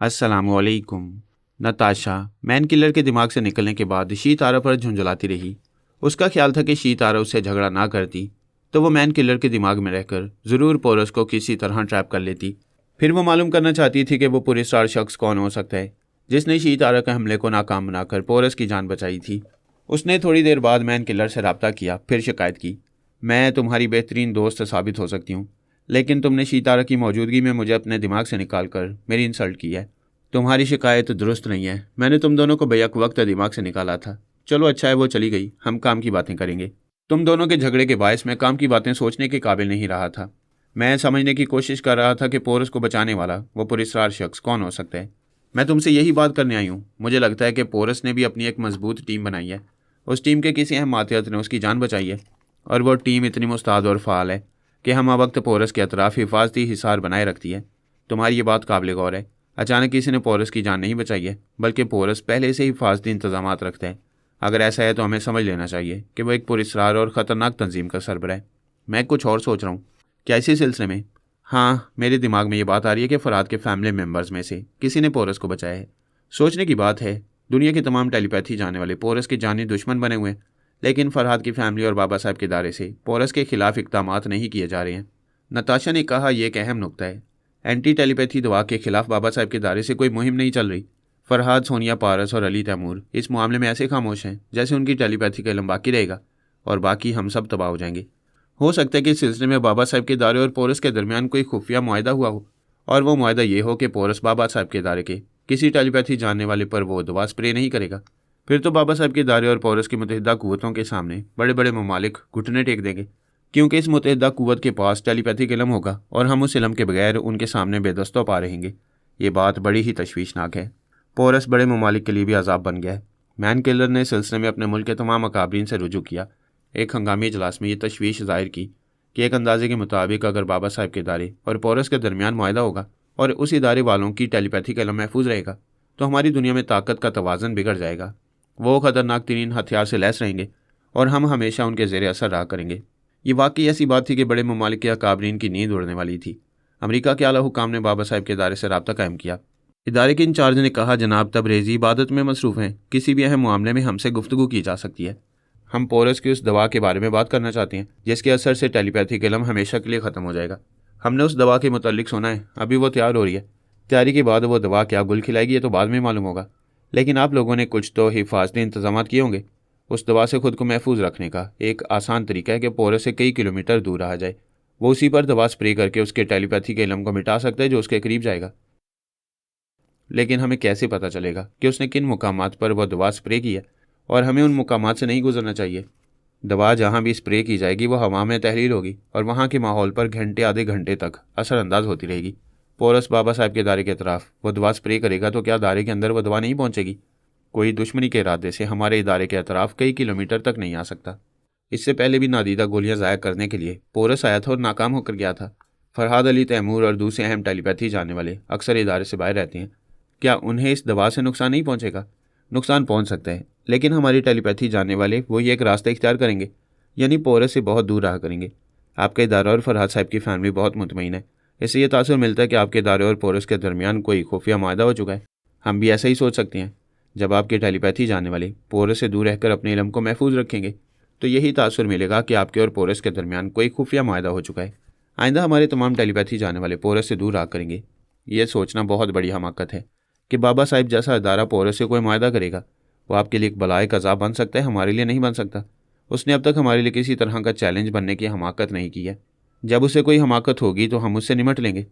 अस्सलामुअलैकुम। Natasha man killer के दिमाग से निकलने के बाद शीतारा पर झुंझलाती रही। उसका ख्याल था कि शीतारा उससे झगड़ा ना करती तो वो मैन किलर के दिमाग में रहकर ज़रूर पोरस को किसी तरह ट्रैप कर लेती। फिर वो मालूम करना चाहती थी कि वो पुरस्कार शख्स कौन हो सकता है जिसने शीतारा के हमले को नाकाम बनाकर पोरस की जान बचाई थी। उसने थोड़ी देर बाद मैन किलर से रब्ता किया, फिर शिकायत की, मैं तुम्हारी बेहतरीन दोस्त साबित हो सकती हूँ, लेकिन तुमने शीतारा की मौजूदगी में मुझे अपने दिमाग से निकाल कर मेरी इंसल्ट की है। तुम्हारी शिकायत दुरुस्त नहीं है। मैंने तुम दोनों को बेहक वक्त दिमाग से निकाला था। चलो अच्छा है वो चली गई, हम काम की बातें करेंगे। तुम दोनों के झगड़े के बायस मैं काम की बातें सोचने के काबिल नहीं रहा था। मैं समझने की कोशिश कर रहा था कि पोरस को बचाने वाला वो पुरस्कार शख्स कौन हो सकता है। मैं तुमसे यही बात करने आई हूँ। मुझे लगता है कि पोरस ने भी अपनी एक मजबूत टीम बनाई है। उस टीम के किसी अहम मातहत ने उसकी जान बचाई है और वह टीम इतनी मुस्ताद और फ़ाल है कि हम वक्त पोरस के अतराफ़ हिफाजती हिसार बनाए रखती है। तुम्हारी ये बात काबिल गौर है। अचानक किसी ने पोरस की जान नहीं बचाई है, बल्कि पोरस पहले से ही हिफाजती इंतजाम रखते हैं। अगर ऐसा है तो हमें समझ लेना चाहिए कि वह एक पुरस्कार और ख़तरनाक तंजीम का सरबराह है। मैं कुछ और सोच रहा हूँ। क्या इसी सिलसिले में? हाँ, मेरे दिमाग में ये बात आ रही है कि फरहाद के फैमिली मेम्बर्स में से किसी ने पोरस को बचाया है। सोचने की बात है, दुनिया के तमाम टेलीपैथी जाने वाले पोरस के जानी दुश्मन बने हुए हैं, लेकिन फरहाद की फैमिली और बाबा साहब के इदारे से पोरस के खिलाफ इक़दाम नहीं किए जा रहे हैं। नताशा ने कहा, यह एक अहम नुकता है। एंटी टेलीपैथी दवा के खिलाफ बाबा साहब के इदारे से कोई मुहिम नहीं चल रही। फरहाद, सोनिया, पारस और अली तैमूर इस मामले में ऐसे खामोश हैं जैसे उनकी टेलीपैथी का इल्म बाकी रहेगा और बाकी हम सब तबाह हो जाएंगे। हो सकता है कि इस सिलसिले में बाबा साहब के इदारे और पोरस के दरमियान कोई खुफिया मुआहदा हुआ हो, और वो मुआहदा ये हो कि पोरस बाबा साहब के इदारे के किसी टेलीपैथी जानने वाले पर वो दवा स्प्रे नहीं करेगा। फिर तो बाबा साहब के इदारे और पोरस की मुतहिदा कुव्वतों के सामने बड़े बड़े ममालिक घुटने टेक देंगे, क्योंकि इस मुतहिदा कुव्वत के पास टेलीपैथी का इल्म होगा और हम उस इल्म के बगैर उनके सामने बेदस्तों पा रहेंगे। ये बात बड़ी ही तशवीशनाक है। पोरस बड़े ममालिक के लिए भी अजाब बन गया है। मैन किलर ने इस सिलसिले में अपने मुल्क के तमाम अकाबरीन से रुजू किया। एक हंगामी इजलास में ये तशवीश ज़ाहिर की कि एक अंदाजे के मुताबिक अगर बाबा साहब के इदारे और पोरस के दरमियान मुआहदा होगा और उस इदारे वालों की टेलीपैथी का इल्म महफूज रहेगा तो हमारी दुनिया में ताकत का तवाज़न बिगड़ जाएगा। वो ख़तरनाक तरीन हथियार से लैस रहेंगे और हम हमेशा उनके ज़ेर असर रहा करेंगे। ये वाकई ऐसी बात थी कि बड़े ममालिक के अकाबरीन की नींद उड़ने वाली थी। अमेरिका के आला हुकाम ने बाबा साहब के इदारे से रब्ता कायम किया। इदारे के इंचार्ज ने कहा, जनाब तबरेज़ी इबादत में मसरूफ़ हैं, किसी भी अहम मामले में हमसे गुफ्तगू की जा सकती है। हम पोरस की उस दवा के बारे में बात करना चाहते हैं जिसके असर से टेलीपैथी का इल्म हमेशा के लिए ख़त्म हो जाएगा। हमने उस दवा के मुताल्लिक सुना है, अभी वो तैयार हो रही है। तैयारी के बाद वो दवा क्या गुल खिलाएगी ये तो बाद में मालूम होगा, लेकिन आप लोगों ने कुछ तो हिफाजती इंतजाम किए होंगे। उस दवा से खुद को महफूज रखने का एक आसान तरीका है कि पोरस से कई किलोमीटर दूर रहा जाए। वो उसी पर दवा स्प्रे करके उसके टेलीपैथी के इल्म को मिटा सकता है जो उसके करीब जाएगा। लेकिन हमें कैसे पता चलेगा कि उसने किन मुकामात पर वह दवा स्प्रे की है, और हमें उन मुकामात से नहीं गुजरना चाहिए। दवा जहाँ भी स्प्रे की जाएगी वो हवा में तहलील होगी और वहाँ के माहौल पर घंटे आधे घंटे तक असरअंदाज होती रहेगी। पोरस बाबा साहब के दायरे के तरफ वो दवा स्प्रे करेगा तो क्या दायरे के अंदर वो दवा नहीं पहुँचेगी? कोई दुश्मनी के इरादे से हमारे इदारे के अतराफ कई किलोमीटर तक नहीं आ सकता। इससे पहले भी नादीदा गोलियां ज़ाया करने के लिए पोरस आया था और नाकाम होकर गया था। फरहाद, अली तैमूर और दूसरे अहम टेलीपैथी जानने वाले अक्सर इदारे से बाहर रहते हैं। क्या उन्हें इस दवा से नुकसान नहीं पहुंचेगा? नुकसान पहुंच सकता है, लेकिन हमारी टेलीपैथी जानने वाले वही एक रास्ता इख्तियार करेंगे, यानी पोरस से बहुत दूर रहा करेंगे। आपका इदारा और फरहाद साहब की फैमिली बहुत मुतमईन है। इससे ये तासुर मिलता है कि आपके इदारे और पोरस के दरमियान कोई खुफिया माहदा हो चुका है। हम भी ऐसा ही सोच सकते हैं। जब आपके टेलीपैथी जानने वाले पोरस से दूर रहकर अपने इल्म को महफूज रखेंगे तो यही तासुर मिलेगा कि आपके और पोरस के दरमियान कोई खुफिया माहदा हो चुका है। आइंदा हमारे तमाम टेलीपैथी जानने वाले पोरस से दूर रहा करेंगे। यह सोचना बहुत बड़ी हमाकत है कि बाबा साहिब जैसा इदारा पोरस से कोई माहदा करेगा। वो आपके लिए एक बलाए कज़ा बन सकता है, हमारे लिए नहीं बन सकता। उसने अब तक हमारे लिए किसी तरह का चैलेंज बनने की हमाकत नहीं की है। जब उसे कोई हमाकत होगी तो हम उससे निमट लेंगे।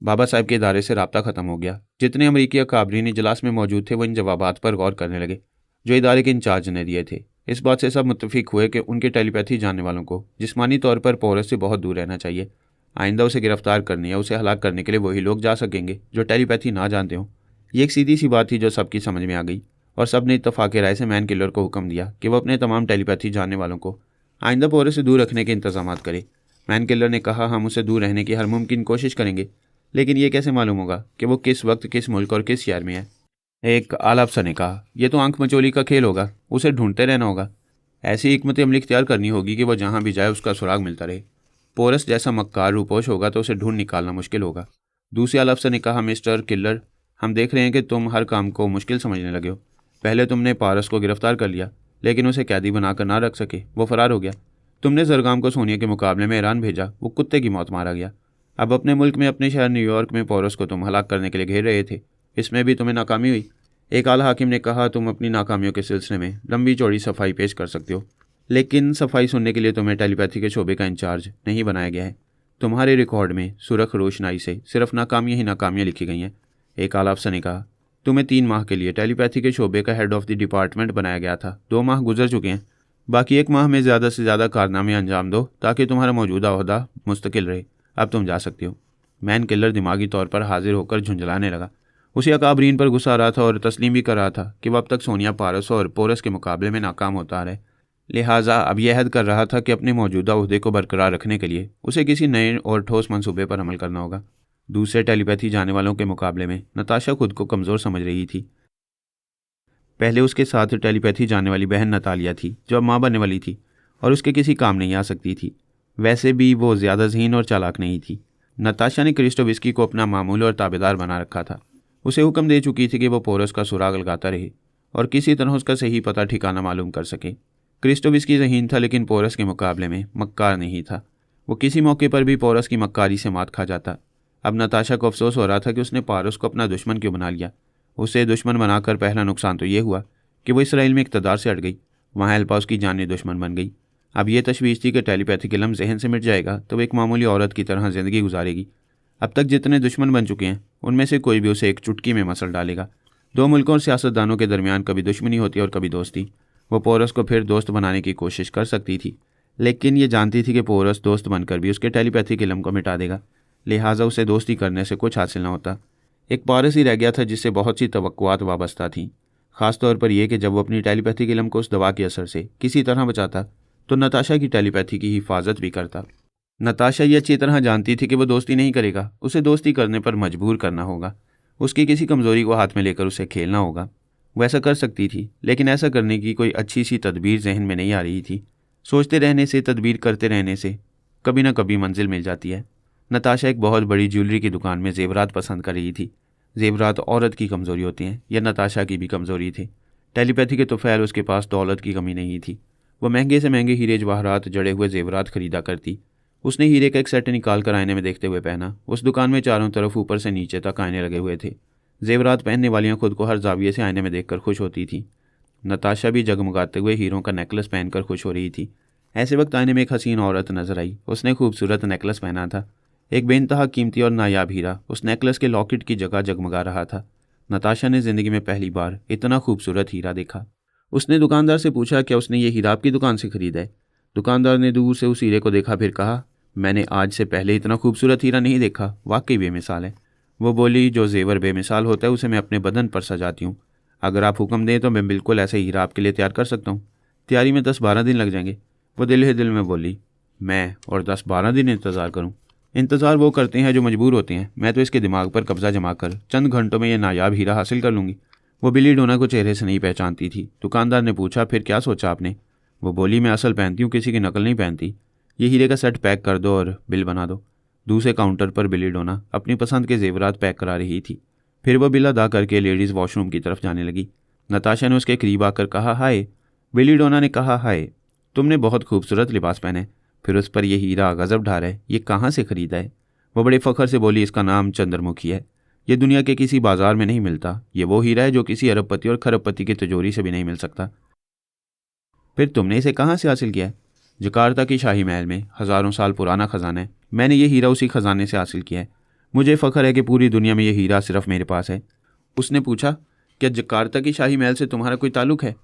बाबा साहब के इदारे से रब्ता ख़त्म हो गया। जितने अमरीकी अकाबरीन इजलास में मौजूद थे वो इन जवाबात पर गौर करने लगे जो इदारे के इंचार्ज ने दिए थे। इस बात से सब मुत्तफिक हुए कि उनके टेलीपैथी जानने वालों को जिस्मानी तौर पर पोरस से बहुत दूर रहना चाहिए। आइंदा उसे गिरफ्तार करने या उसे हलाक करने के लिए वही लोग जा सकेंगे जो टेलीपैथी ना जानते हों। ये एक सीधी सी बात थी जो सबकी समझ में आ गई और सब ने इत्तफाक़ राय से मैन किलर को हुक्म दिया कि वह अपने तमाम टेलीपैथी जानने वालों को आइंदा पोरस से दूर रखने के इंतजाम करे। मैन किलर ने कहा, हम उसे दूर रहने की हर मुमकिन कोशिश करेंगे, लेकिन ये कैसे मालूम होगा कि वो किस वक्त, किस मुल्क और किस शहर में है? एक आला अफसर ने कहा, यह तो आंख मचोली का खेल होगा, उसे ढूंढते रहना होगा। ऐसी हिकमत अमली इख्तियार करनी होगी कि वह जहाँ भी जाए उसका सुराग मिलता रहे। पोरस जैसा मक्कार रूपोश होगा तो उसे ढूंढ निकालना मुश्किल होगा। दूसरे आला अफसर ने कहा, मिस्टर किलर, हम देख रहे हैं कि तुम हर काम को मुश्किल समझने लगे हो। पहले तुमने पारस को गिरफ्तार कर लिया, लेकिन उसे कैदी बनाकर ना रख सके, वो फरार हो गया। तुमने जरगाम को सोनिया के मुकाबले में ईरान भेजा, वो कुत्ते की मौत मारा गया। अब अपने मुल्क में, अपने शहर न्यूयॉर्क में पोरस को तुम हलाक करने के लिए घेर रहे थे, इसमें भी तुम्हें नाकामी हुई। एक आला हाकिम ने कहा, तुम अपनी नाकामियों के सिलसिले में लंबी चौड़ी सफाई पेश कर सकते हो, लेकिन सफाई सुनने के लिए तुम्हें टेलीपैथी के शोबे का इंचार्ज नहीं बनाया गया है। तुम्हारे रिकॉर्ड में सुरख रोशनाई से सिर्फ नाकामियाँ ही नाकामियाँ लिखी गई हैं। एक आला अफसर ने कहा, तुम्हें 3 माह के लिए टेलीपैथी के शोबे का हेड ऑफ द डिपार्टमेंट बनाया गया था। 2 माह गुजर चुके हैं, बाकी 1 माह में ज़्यादा से ज़्यादा कारनामे अंजाम दो ताकि तुम्हारा मौजूदा ओहदा मुस्तकिल रहे। अब तुम जा सकते हो। मैन किलर दिमागी तौर पर हाजिर होकर झुंझलाने लगा। उसे अकाबरीन पर गुस्सा आ रहा था और तस्लीम भी कर रहा था कि वह अब तक सोनिया, पारस और पोरस के मुकाबले में नाकाम होता रहे। लिहाजा अब यह हद कर रहा था कि अपने मौजूदा ओहदे को बरकरार रखने के लिए उसे किसी नए और ठोस मंसूबे पर अमल करना होगा। दूसरे टेलीपैथी जाने वालों के मुकाबले में नताशा खुद को कमज़ोर समझ रही थी। पहले उसके साथ टेलीपैथी जाने वाली बहन नतालिया थी, जो अब माँ बनने वाली थी और उसके किसी काम नहीं आ सकती थी। वैसे भी वो ज़्यादा ज़हीन और चालाक नहीं थी। नताशा ने क्रिस्टोविस्की को अपना मामूल और ताबेदार बना रखा था। उसे हुक्म दे चुकी थी कि वो पोरस का सुराग लगाता रहे और किसी तरह उसका सही पता ठिकाना मालूम कर सके। क्रिस्टोविस्की ज़हीन था, लेकिन पोरस के मुकाबले में मक्कार नहीं था। वो किसी मौके पर भी पोरस की मक्कारी से मात खा जाता। अब नताशा को अफसोस हो रहा था कि उसने पारस को अपना दुश्मन क्यों बना लिया। उसे दुश्मन बनाकर पहला नुकसान तो ये हुआ कि वो इसराइल में इक़्तिदार से हट गई। वहाँ एल्पा उसकी जानी दुश्मन बन गई। अब ये तशवीश थी कि टेलीपैथिक इल्म जहन से मिट जाएगा तो वो एक मामूली औरत की तरह ज़िंदगी गुजारेगी। अब तक जितने दुश्मन बन चुके हैं उनमें से कोई भी उसे एक चुटकी में मसल डालेगा। 2 मुल्कों और सियासतदानों के दरमियान कभी दुश्मनी होती और कभी दोस्ती। वो पोरस को फिर दोस्त बनाने की कोशिश कर सकती थी, लेकिन ये जानती थी कि पोरस दोस्त बनकर भी उसके टेलीपैथिक इल्म को मिटा देगा। लिहाजा उसे दोस्ती करने से कुछ हासिल न होता। एक पारस ही रह गया था जिससे बहुत सी तवक्कुआत वाबस्ता थीं, ख़ासतौर पर यह कि जब वो अपनी टेलीपैथिक इल्म को उस दवा के असर से किसी तरह बचाता तो नताशा की टेलीपैथी की हिफाजत भी करता। नताशा ये अच्छी तरह जानती थी कि वो दोस्ती नहीं करेगा, उसे दोस्ती करने पर मजबूर करना होगा। उसकी किसी कमज़ोरी को हाथ में लेकर उसे खेलना होगा। वो ऐसा कर सकती थी, लेकिन ऐसा करने की कोई अच्छी सी तदबीर जहन में नहीं आ रही थी। सोचते रहने से, तदबीर करते रहने से कभी ना कभी मंजिल मिल जाती है। नताशा एक बहुत बड़ी ज्वेलरी की दुकान में जेवरात पसंद कर रही थी। जेवरात औरत की कमज़ोरी होती हैं, यह नताशा की भी कमज़ोरी थी। टेलीपैथी के तोफ़ैल उसके पास दौलत की कमी नहीं थी। वह महंगे से महंगे हीरे जवाहरात जड़े हुए जेवरात खरीदा करती। उसने हीरे का एक सेट निकाल कर आईने में देखते हुए पहना। उस दुकान में चारों तरफ ऊपर से नीचे तक आईने लगे हुए थे। जेवरात पहनने वालियाँ खुद को हर जाविये से आईने में देखकर खुश होती थीं। नताशा भी जगमगाते हुए हीरों का नेकलेस पहनकर खुश हो रही थी। ऐसे वक्त आईने में एक हसीन औरत नजर आई। उसने खूबसूरत नेकलेस पहना था, एक बेइंतहा कीमती और नायाब हीरा उस नेकलेस के लॉकेट की जगह जगमगा रहा था। नताशा ने ज़िंदगी में पहली बार इतना खूबसूरत हीरा देखा। उसने दुकानदार से पूछा, क्या उसने ये हीरा आपकी दुकान से खरीदा है? दुकानदार ने दूर से उस हीरे को देखा, फिर कहा, मैंने आज से पहले इतना खूबसूरत हीरा नहीं देखा, वाकई बेमिसाल है। वो बोली, जो जेवर बेमिसाल होता है उसे मैं अपने बदन पर सजाती हूँ। अगर आप हुक्म दें तो मैं बिल्कुल ऐसे हीरा आपके लिए तैयार कर सकता हूँ। तैयारी में 10-12 दिन लग जाएंगे। वो दिल ही दिल में बोली, मैं और 10-12 दिन इंतज़ार करूँ? इंतज़ार वो करते हैं जो मजबूर होते हैं। मैं तो इसके दिमाग पर कब्जा जमा कर चंद घंटों में यह नायाब हीरा हासिल कर लूँगी। वो बिली डोना को चेहरे से नहीं पहचानती थी। दुकानदार ने पूछा, फिर क्या सोचा आपने? वो बोली, मैं असल पहनती हूँ, किसी की नकल नहीं पहनती। ये हीरे का सेट पैक कर दो और बिल बना दो। दूसरे काउंटर पर बिली डोना अपनी पसंद के जेवरात पैक करा रही थी। फिर वह बिल अदा करके लेडीज़ वॉशरूम की तरफ जाने लगी। नताशा ने उसके करीब आकर कहा, हाय। बिली डोना ने कहा, हाय, तुमने बहुत खूबसूरत लिबास पहने, फिर उस पर यह हीरा गजब ढार है। ये कहाँ से खरीदा है? वह बड़े फ़ख्र से बोली, इसका नाम चंद्रमुखी है। ये दुनिया के किसी बाजार में नहीं मिलता। ये वो हीरा है जो किसी अरबपति और खरबपति की तिजोरी से भी नहीं मिल सकता। फिर तुमने इसे कहाँ से हासिल किया है? जकार्ता की शाही महल में, हज़ारों साल पुराना ख़जाना है। मैंने ये हीरा उसी ख़जाने से हासिल किया है। मुझे फ़ख्र है कि पूरी दुनिया में ये हीरा सिर्फ मेरे पास है। उसने पूछा, क्या जकार्ता की शाही महल से तुम्हारा कोई ताल्लुक़ है?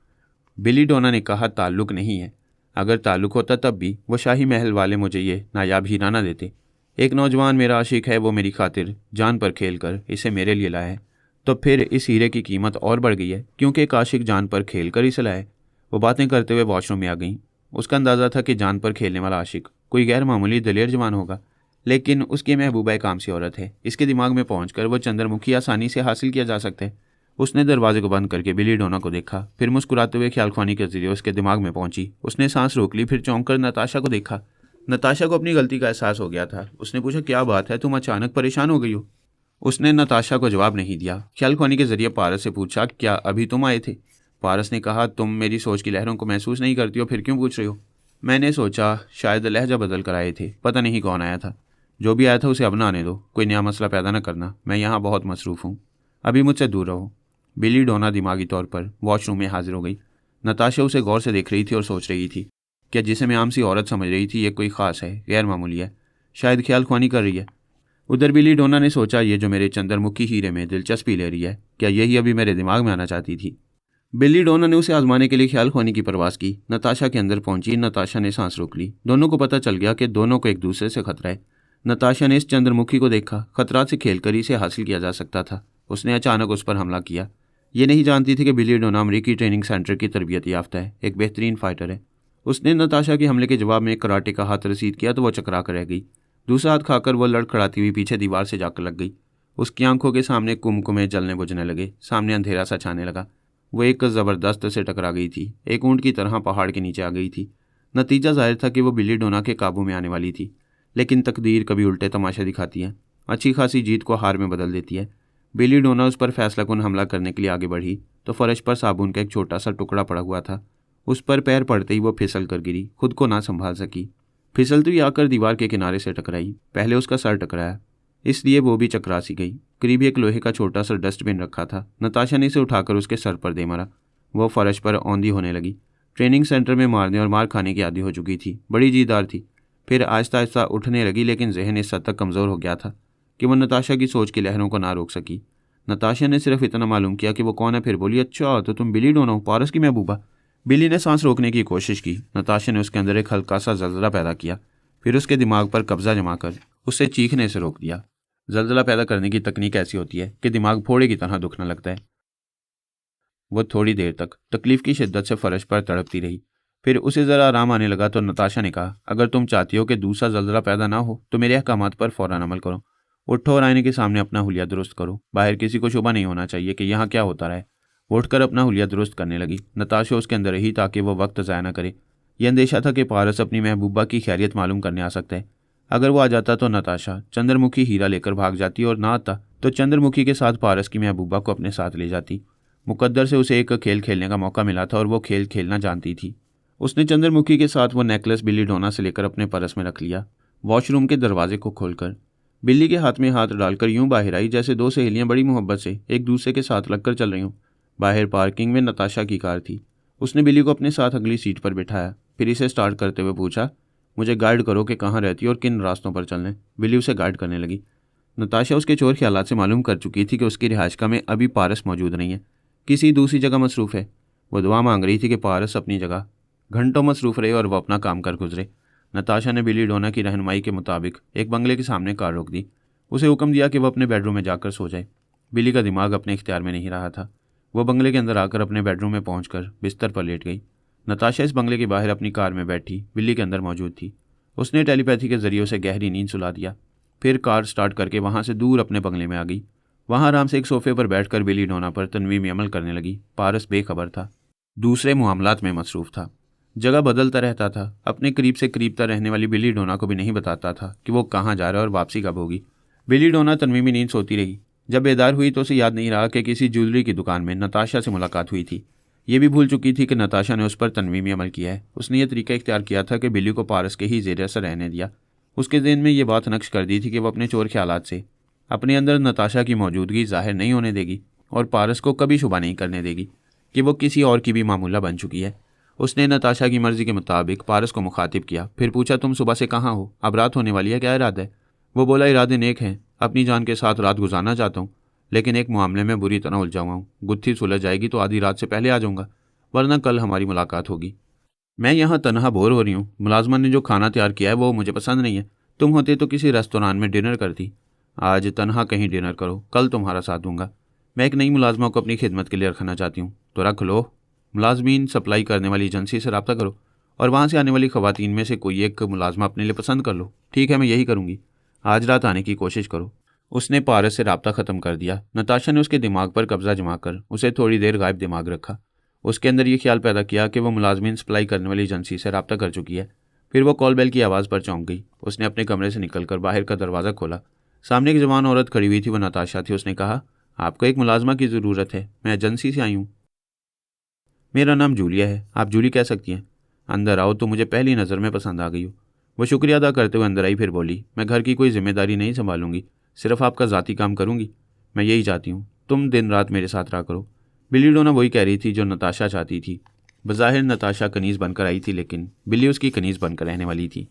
बिली डोना ने कहा, ताल्लुक़ नहीं है। अगर ताल्लुक़ होता तब भी वो शाही महल वाले मुझे ये नायाब हीरा ना देते। एक नौजवान मेरा आशिक है, वो मेरी खातिर जान पर खेल कर इसे मेरे लिए लाया है। तो फिर इस हीरे की कीमत और बढ़ गई है, क्योंकि एक आशिक जान पर खेल कर इसे लाया। वो बातें करते हुए वॉशरूम में आ गई। उसका अंदाज़ा था कि जान पर खेलने वाला आशिक कोई गैर मामूली दलेर जवान होगा, लेकिन उसकी महबूबा काम सी औरत है। इसके दिमाग में पहुंचकर वो चंद्रमुखी आसानी से हासिल किया जा सकता है। उसने दरवाजे को बंद करके बिली डोना को देखा, फिर मुस्कुराते हुए ख्यालख्वानी के जरिए उसके दिमाग में पहुंची। उसने सांस रोक ली, फिर चौंक कर नताशा को देखा। नताशा को अपनी गलती का एहसास हो गया था। उसने पूछा, क्या बात है, तुम अचानक परेशान हो गई हो? उसने नताशा को जवाब नहीं दिया। ख्याल खोनी के जरिए पारस से पूछा, क्या अभी तुम आए थे? पारस ने कहा, तुम मेरी सोच की लहरों को महसूस नहीं करती हो, फिर क्यों पूछ रही हो? मैंने सोचा शायद लहजा बदल कर आए थे, पता नहीं कौन आया था। जो भी आया था उसे अब ना आने दो, कोई नया मसला पैदा न करना, मैं यहाँ बहुत मसरूफ़ हूँ, अभी मुझसे दूर रहो। बिली डोना दिमागी तौर पर वॉशरूम में हाजिर हो गई। नताशा उसे गौर से देख रही थी और सोच रही थी, क्या जिसे मैं आम सी औरत समझ रही थी ये कोई ख़ास है, गैर मामूली है, शायद ख्याल ख्वानी कर रही है। उधर बिली डोना ने सोचा, ये जो मेरे चंद्रमुखी हीरे में दिलचस्पी ले रही है, क्या यही अभी मेरे दिमाग में आना चाहती थी? बिली डोना ने उसे आजमाने के लिए ख्याल खोने की प्रवास की। नताशा के अंदर पहुंची। नताशा ने सांस रोक ली। दोनों को पता चल गया कि दोनों को एक दूसरे से खतरा है। नताशा ने इस चंद्रमुखी को देखा, खतरा से खेलकर इसे हासिल किया जा सकता था। उसने अचानक उस पर हमला किया। ये नहीं जानती थी कि बिली डोना अमरीकी ट्रेनिंग सेंटर की तरबियत याफ्ता है, एक बेहतरीन फाइटर है। उसने नताशा के हमले के जवाब में एक कराटे का हाथ रसीद किया तो वह चकरा कर रह गई। दूसरा हाथ खाकर वह लड़खड़ाती हुई पीछे दीवार से जाकर लग गई। उसकी आंखों के सामने कुमकुमे जलने बुझने लगे, सामने अंधेरा सा छाने लगा। वो एक ज़बरदस्त से टकरा गई थी, एक ऊंट की तरह पहाड़ के नीचे आ गई थी। नतीजा जाहिर था कि वो बिली डोना के काबू में आने वाली थी, लेकिन तकदीर कभी उल्टे तमाशे दिखाती है, अच्छी खासी जीत को हार में बदल देती है। बिली डोना उस पर फैसलाकुन हमला करने के लिए आगे बढ़ी तो फर्श पर साबुन का एक छोटा सा टुकड़ा पड़ा हुआ था। उस पर पैर पड़ते ही वो फिसल कर गिरी, खुद को ना संभाल सकी। फिसलती हुई आकर दीवार के किनारे से टकराई। पहले उसका सर टकराया, इसलिए वो भी चकरा सी गई। करीब एक लोहे का छोटा सा डस्टबिन रखा था। नताशा ने इसे उठाकर उसके सर पर दे मारा। वो फर्श पर औंधी होने लगी। ट्रेनिंग सेंटर में मारने और मार खाने की आदी हो चुकी थी, बड़ी जीदार थी। फिर आहिस्ता आहिस्ता उठने लगी, लेकिन जहन इस हद तक कमज़ोर हो गया था कि वह नताशा की सोच की लहरों को ना रोक सकी। नताशा ने सिर्फ इतना मालूम किया कि वो कौन है। फिर बोली, अच्छा तो तुम बिली डोना हो, पारस की महबूबा। बिली ने सांस रोकने की कोशिश की। नताशा ने उसके अंदर एक हल्का सा जल्जला पैदा किया, फिर उसके दिमाग पर कब्जा जमा कर उसे चीखने से रोक दिया। जल्जला पैदा करने की तकनीक ऐसी होती है कि दिमाग फोड़े की तरह दुखने लगता है। वह थोड़ी देर तक तकलीफ की शिद्दत से फर्श पर तड़पती रही। फिर उसे ज़रा आराम आने लगा तो नताशा ने कहा, अगर तुम चाहती हो कि दूसरा जल्जला पैदा ना हो तो मेरे अहकामात पर फ़ौरन अमल करो। उठो और आईने के सामने अपना हुलिया दुरुस्त करो। बाहर किसी को शुबा नहीं होना चाहिए कि यहाँ क्या होता रहे। वो उठकर अपना हुलिया दुरुस्त करने लगी। नताशा उसके अंदर रही ताकि वह वक्त ज़ाया न करे। यह अंदेशा था कि पारस अपनी महबूबा की खैरियत मालूम करने आ सकता है। अगर वो आ जाता तो नताशा चंद्रमुखी हीरा लेकर भाग जाती, और ना आता तो चंद्रमुखी के साथ पारस की महबूबा को अपने साथ ले जाती। मुकद्दर से उसे एक खेल खेलने का मौका मिला था और वो खेल खेलना जानती थी। उसने चंद्रमुखी के साथ वो नेकलेस बिली डोना से लेकर अपने पर्स में रख लिया। वॉशरूम के दरवाजे को खोलकर बिल्ली के हाथ में हाथ डालकर यूं बाहर आई जैसे दो सहेलियां बड़ी मोहब्बत से एक दूसरे के साथ लगकर चल रही हों। बाहर पार्किंग में नताशा की कार थी। उसने बिल्ली को अपने साथ अगली सीट पर बिठाया, फिर इसे स्टार्ट करते हुए पूछा, मुझे गाइड करो कि कहाँ रहती है और किन रास्तों पर चलने। बिल्ली उसे गाइड करने लगी। नताशा उसके चोर ख्यालात से मालूम कर चुकी थी कि उसकी रिहाइशगाह में अभी पारस मौजूद नहीं है, किसी दूसरी जगह मसरूफ़ है। वो दुआ मांग रही थी कि पारस अपनी जगह घंटों मसरूफ़ रहे और वह अपना काम कर गुजरे। नताशा ने बिली डोना की रहनुमाई के मुताबिक एक बंगले के सामने कार रोक दी। उसे हुक्म दिया कि वह अपने बेडरूम में जाकर सो जाए। बिली का दिमाग अपने इख्तियार में नहीं रहा था। वह बंगले के अंदर आकर अपने बेडरूम में पहुंचकर बिस्तर पर लेट गई। नताशा इस बंगले के बाहर अपनी कार में बैठी बिल्ली के अंदर मौजूद थी। उसने टेलीपैथी के जरिए उसे गहरी नींद सुला दिया। फिर कार स्टार्ट करके वहाँ से दूर अपने बंगले में आ गई। वहाँ आराम से एक सोफे पर बैठकर बिली डोना पर तनवीमी अमल करने लगी। पारस बेखबर था, दूसरे मामलात में मसरूफ़ था, जगह बदलता रहता था। अपने करीब से करीबता रहने वाली बिली डोना को भी नहीं बताता था कि वो कहाँ जा रहा है और वापसी कब होगी। बिली डोना तनवीमी नींद सोती रही। जब बेदार हुई तो उसे याद नहीं रहा कि किसी ज्वेलरी की दुकान में नताशा से मुलाकात हुई थी। ये भी भूल चुकी थी कि नताशा ने उस पर तनवीमी अमल किया है। उसने यह तरीका इख्तियार किया था कि बिल्ली को पारस के ही ज़ेर असर रहने दिया। उसके ज़हन में ये बात नक्श कर दी थी कि वह अपने चोर ख्यालात से अपने अंदर नताशा की मौजूदगी जाहिर नहीं होने देगी और पारस को कभी शुबा नहीं करने देगी कि वो किसी और की भी मामूला बन चुकी है। उसने नताशा की मर्जी के मुताबिक पारस को मुखातिब किया। फिर पूछा, तुम सुबह से कहाँ हो? अब रात होने वाली है, क्या इरादा है? वो बोला, इरादे नेक हैं, अपनी जान के साथ रात गुजारना चाहता हूँ, लेकिन एक मामले में बुरी तरह उलझा हुआ हूँ। गुत्थी सुलझ जाएगी तो आधी रात से पहले आ जाऊँगा, वरना कल हमारी मुलाकात होगी। मैं यहाँ तनहा बोर हो रही हूँ। मुलाजमा ने जो खाना तैयार किया है वो मुझे पसंद नहीं है। तुम होते तो किसी रेस्तोरां में डिनर करती। आज तनहा कहीं डिनर करो, कल तुम्हारा साथ दूंगा। मैं एक नई मुलाजमा को अपनी खिदमत के लिए रखना चाहती हूँ, तो रख लो। मुलाजमीन सप्लाई करने वाली एजेंसी से रब्ता करो और वहाँ से आने वाली ख़वातीन में से कोई एक मुलाजमा अपने लिए पसंद कर लो। ठीक है, मैं यही करूँगी। आज रात आने की कोशिश करो। उसने पारस से रब्ता ख़त्म कर दिया। नताशा ने उसके दिमाग पर कब्जा जमा कर उसे थोड़ी देर गायब दिमाग रखा। उसके अंदर ये ख्याल पैदा किया कि वह मुलाजमीन सप्लाई करने वाली एजेंसी से रब्ता कर चुकी है। फिर वो कॉल बेल की आवाज़ पर चौंक गई। उसने अपने कमरे से निकलकर बाहर का दरवाज़ा खोला। सामने एक जवान औरत खड़ी हुई थी, वो नताशा थी। उसने कहा, आपको एक मुलाजमा की ज़रूरत है, मैं एजेंसी से आई हूँ। मेरा नाम जूलिया है, आप जूली कह सकती हैं। अंदर आओ, तो मुझे पहली नज़र में पसंद आ गई हो। वो शुक्रिया अदा करते हुए अंदर आई, फिर बोली, मैं घर की कोई जिम्मेदारी नहीं संभालूंगी, सिर्फ आपका ज़ाती काम करूंगी। मैं यही चाहती हूँ, तुम दिन रात मेरे साथ रहा करो। बिल्ली डोना वही कह रही थी जो नताशा चाहती थी। बज़ाहिर नताशा कनीज़ बनकर आई थी, लेकिन बिल्ली उसकी कनीज़ बनकर रहने वाली थी।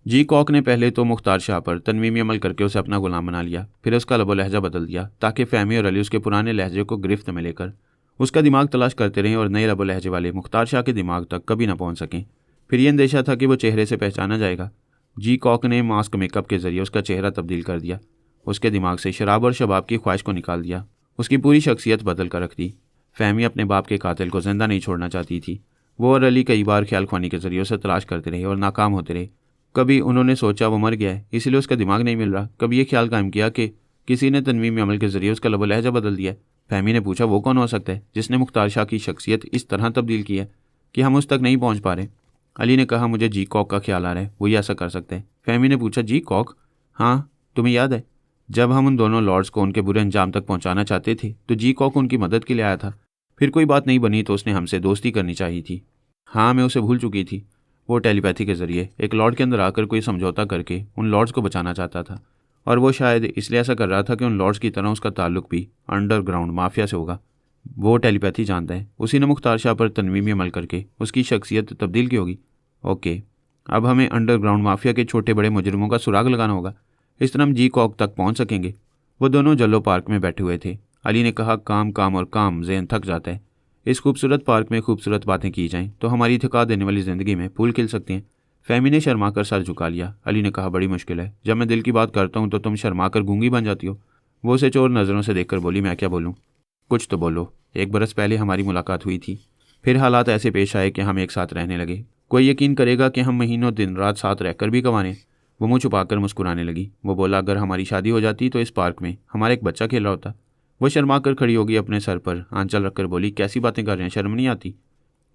जी कॉक ने पहले तो मुख्तार शाह पर तनवीमी अमल करके उसे अपना गुलाम बना लिया, फिर उसका लबो लहजा बदल दिया ताकि फ़हमी और अली उसके पुराने लहजे को गिरफ्त में लेकर उसका दिमाग तलाश करते रहें और नए लबो लहजे वाले मुख्तार शाह के दिमाग तक कभी ना पहुंच सकें। फिर यह अंदेशा था कि वो चेहरे से पहचाना जाएगा। जी कॉक ने मास्क मेकअप के जरिए उसका चेहरा तब्दील कर दिया, उसके दिमाग से शराब और शबाब की ख्वाहिश को निकाल दिया, उसकी पूरी शख्सियत बदल कर रख दी। फ़हमी अपने बाप के कातिल को जिंदा नहीं छोड़ना चाहती थी। वो और अली कई बार ख्याल ख्वानी के जरिए उसे तलाश करते रहे और नाकाम होते रहे। कभी उन्होंने सोचा वो मर गया है, इसीलिए उसका दिमाग नहीं मिल रहा। कभी ये ख्याल कायम किया कि किसी ने तनवीमी अमल के जरिए उसका लबो लहजा बदल दिया है। फ़हमी ने पूछा, वो कौन हो सकता है जिसने मुख्तार शाह की शख्सियत इस तरह तब्दील की है कि हम उस तक नहीं पहुंच पा रहे। अली ने कहा, मुझे जी कॉक का ख्याल आ रहा है, वही ऐसा कर सकते हैं। फ़हमी ने पूछा, जी कॉक? हाँ, तुम्हें याद है जब हम उन दोनों लॉर्ड्स को उनके बुरे अंजाम तक पहुंचाना चाहते थे तो जी कॉक उनकी मदद के लिए आया था। फिर कोई बात नहीं बनी तो उसने हमसे दोस्ती करनी चाहिए थी। हाँ, मैं उसे भूल चुकी थी। वो टेलीपैथी के जरिए एक लॉर्ड के अंदर आकर कोई समझौता करके उन लॉर्ड्स को बचाना चाहता था, और वो शायद इसलिए ऐसा कर रहा था कि उन लॉर्ड्स की तरह उसका ताल्लुक भी अंडरग्राउंड माफिया से होगा। वो टेलीपैथी जानता है, उसी ने मुख्तार शाह पर तनवीमी अमल करके उसकी शख्सियत तब्दील की होगी। ओके, अब हमें अंडरग्राउंड माफिया के छोटे बड़े मुजरिमों का सुराग लगाना होगा, इस तरह हम जी कॉक तक पहुंच सकेंगे। वो दोनों जल्लो पार्क में बैठे हुए थे। अली ने कहा, काम काम और काम, ज़हन थक जाता है। इस खूबसूरत पार्क में खूबसूरत बातें की जाएं तो हमारी थका देने वाली ज़िंदगी में फूल खिल सकते हैं। फ़हमी ने शर्मा कर सर झुका लिया। अली ने कहा, बड़ी मुश्किल है, जब मैं दिल की बात करता हूँ तो तुम शर्मा कर गूंगी बन जाती हो। वो उसे चोर नज़रों से देखकर बोली, मैं क्या बोलूँ? कुछ तो बोलो। 1 बरस पहले हमारी मुलाकात हुई थी, फिर हालात ऐसे पेश आए कि हम एक साथ रहने लगे। कोई यकीन करेगा कि हम महीनों दिन रात साथ रहकर भी कमाने। वो मुँह छुपाकर मुस्कुराने लगी। वो बोला, अगर हमारी शादी हो जाती तो इस पार्क में हमारा एक बच्चा खेल रहा होता। वो शर्मा कर खड़ी होगी, अपने सर पर आंचल रखकर बोली, कैसी बातें कर रहे हैं, शर्म नहीं आती?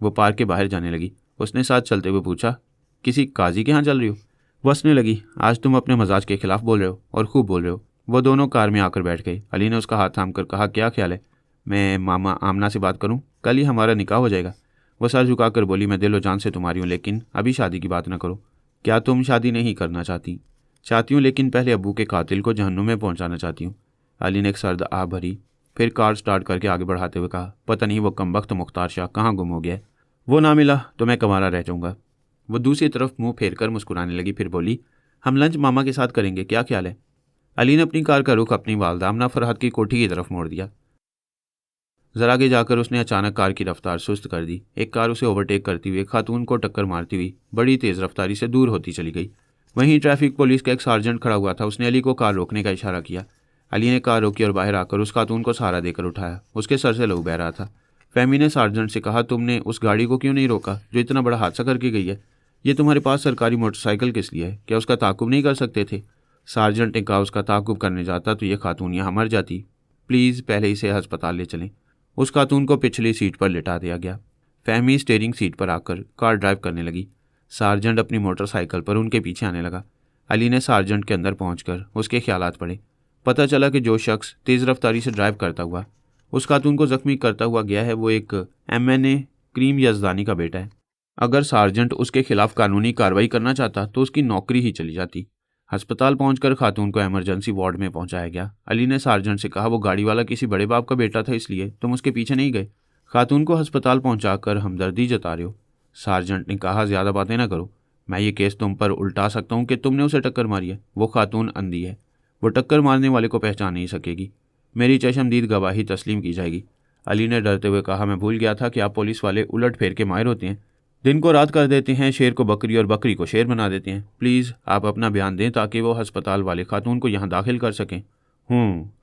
वो पार्क के बाहर जाने लगी। उसने साथ चलते हुए पूछा, किसी काजी के यहाँ चल रही हो? वो हंसने लगी, आज तुम अपने मजाज के खिलाफ बोल रहे हो और खूब बोल रहे हो। वो दोनों कार में आकर बैठ गए। अली ने उसका हाथ थाम कर कहा, क्या ख्याल है, मैं मामा आमना से बात करूं? कल ही हमारा निकाह हो जाएगा। वो सर झुकाकर बोली, मैं दिलो जान से तुम्हारी हूँ, लेकिन अभी शादी की बात ना करो। क्या तुम शादी नहीं करना चाहती? चाहती हूँ, लेकिन पहले अब्बू के कातिल को जहन्नुम में पहुँचाना चाहती हूँ। अली ने एक सर्द आह भरी, फिर कार स्टार्ट करके आगे बढ़ाते हुए कहा, पता नहीं वो कमबख्त मुख्तार शाह कहाँ गुम हो गया है। वो ना मिला तो मैं कमारा रह जाऊँगा। वो दूसरी तरफ मुंह फेर कर मुस्कुराने लगी, फिर बोली, हम लंच मामा के साथ करेंगे, क्या ख्याल है? अली ने अपनी कार का रुख अपनी वालदा आमना फरहत की कोठी की तरफ मोड़ दिया। जरा आगे जाकर उसने अचानक कार की रफ्तार सुस्त कर दी। एक कार उसे ओवरटेक करती हुई खातून को टक्कर मारती हुई बड़ी तेज़ रफ्तारी से दूर होती चली गई। वहीं ट्रैफिक पुलिस का एक सार्जेंट खड़ा हुआ था। उसने अली को कार रोकने का इशारा किया। अली ने कार रोकी और बाहर आकर उस खातून को सहारा देकर उठाया। उसके सर से लहू बह रहा था। फ़हमी ने सार्जेंट से कहा, तुमने उस गाड़ी को क्यों नहीं रोका जो इतना बड़ा हादसा करके गई है? ये तुम्हारे पास सरकारी मोटरसाइकिल किस लिए है? क्या उसका ताकुब नहीं कर सकते थे? सार्जेंट ने कहा, उसका ताकुब करने जाता तो ये खातून यहाँ मर जाती। प्लीज़ पहले इसे अस्पताल ले चलें। उस खातून को पिछली सीट पर लिटा दिया गया। फ़हमी स्टीयरिंग सीट पर आकर कार ड्राइव करने लगी। सार्जेंट अपनी मोटरसाइकिल पर उनके पीछे आने लगा। अली ने सार्जेंट के अंदर पहुंचकर उसके ख्यालात पढ़े। पता चला कि जो शख्स तेज़ रफ्तारी से ड्राइव करता हुआ उस खातून को जख्मी करता हुआ गया है वो एक MNA क्रीम यज़दानी का बेटा है। अगर सार्जेंट उसके खिलाफ कानूनी कार्रवाई करना चाहता तो उसकी नौकरी ही चली जाती। अस्पताल पहुंचकर खातून को इमरजेंसी वार्ड में पहुंचाया गया। अली ने सार्जेंट से कहा, वो गाड़ी वाला किसी बड़े बाप का बेटा था, इसलिए तुम उसके पीछे नहीं गए। खातून को अस्पताल पहुंचाकर हमदर्दी जता रहे हो। सार्जेंट ने कहा, ज़्यादा बातें ना करो, मैं ये केस तुम पर उल्टा सकता हूँ कि तुमने उसे टक्कर मारी है। वो खातून अंधी है, वो टक्कर मारने वाले को पहचान नहीं सकेगी। मेरी चशमदीद गवाही तस्लीम की जाएगी। अली ने डरते हुए कहा, मैं भूल गया था कि आप पुलिस वाले उलट फेर के माहिर होते हैं, दिन को रात कर देते हैं, शेर को बकरी और बकरी को शेर बना देते हैं। प्लीज़ आप अपना बयान दें ताकि वो अस्पताल वाले खातून को यहाँ दाखिल कर सकें।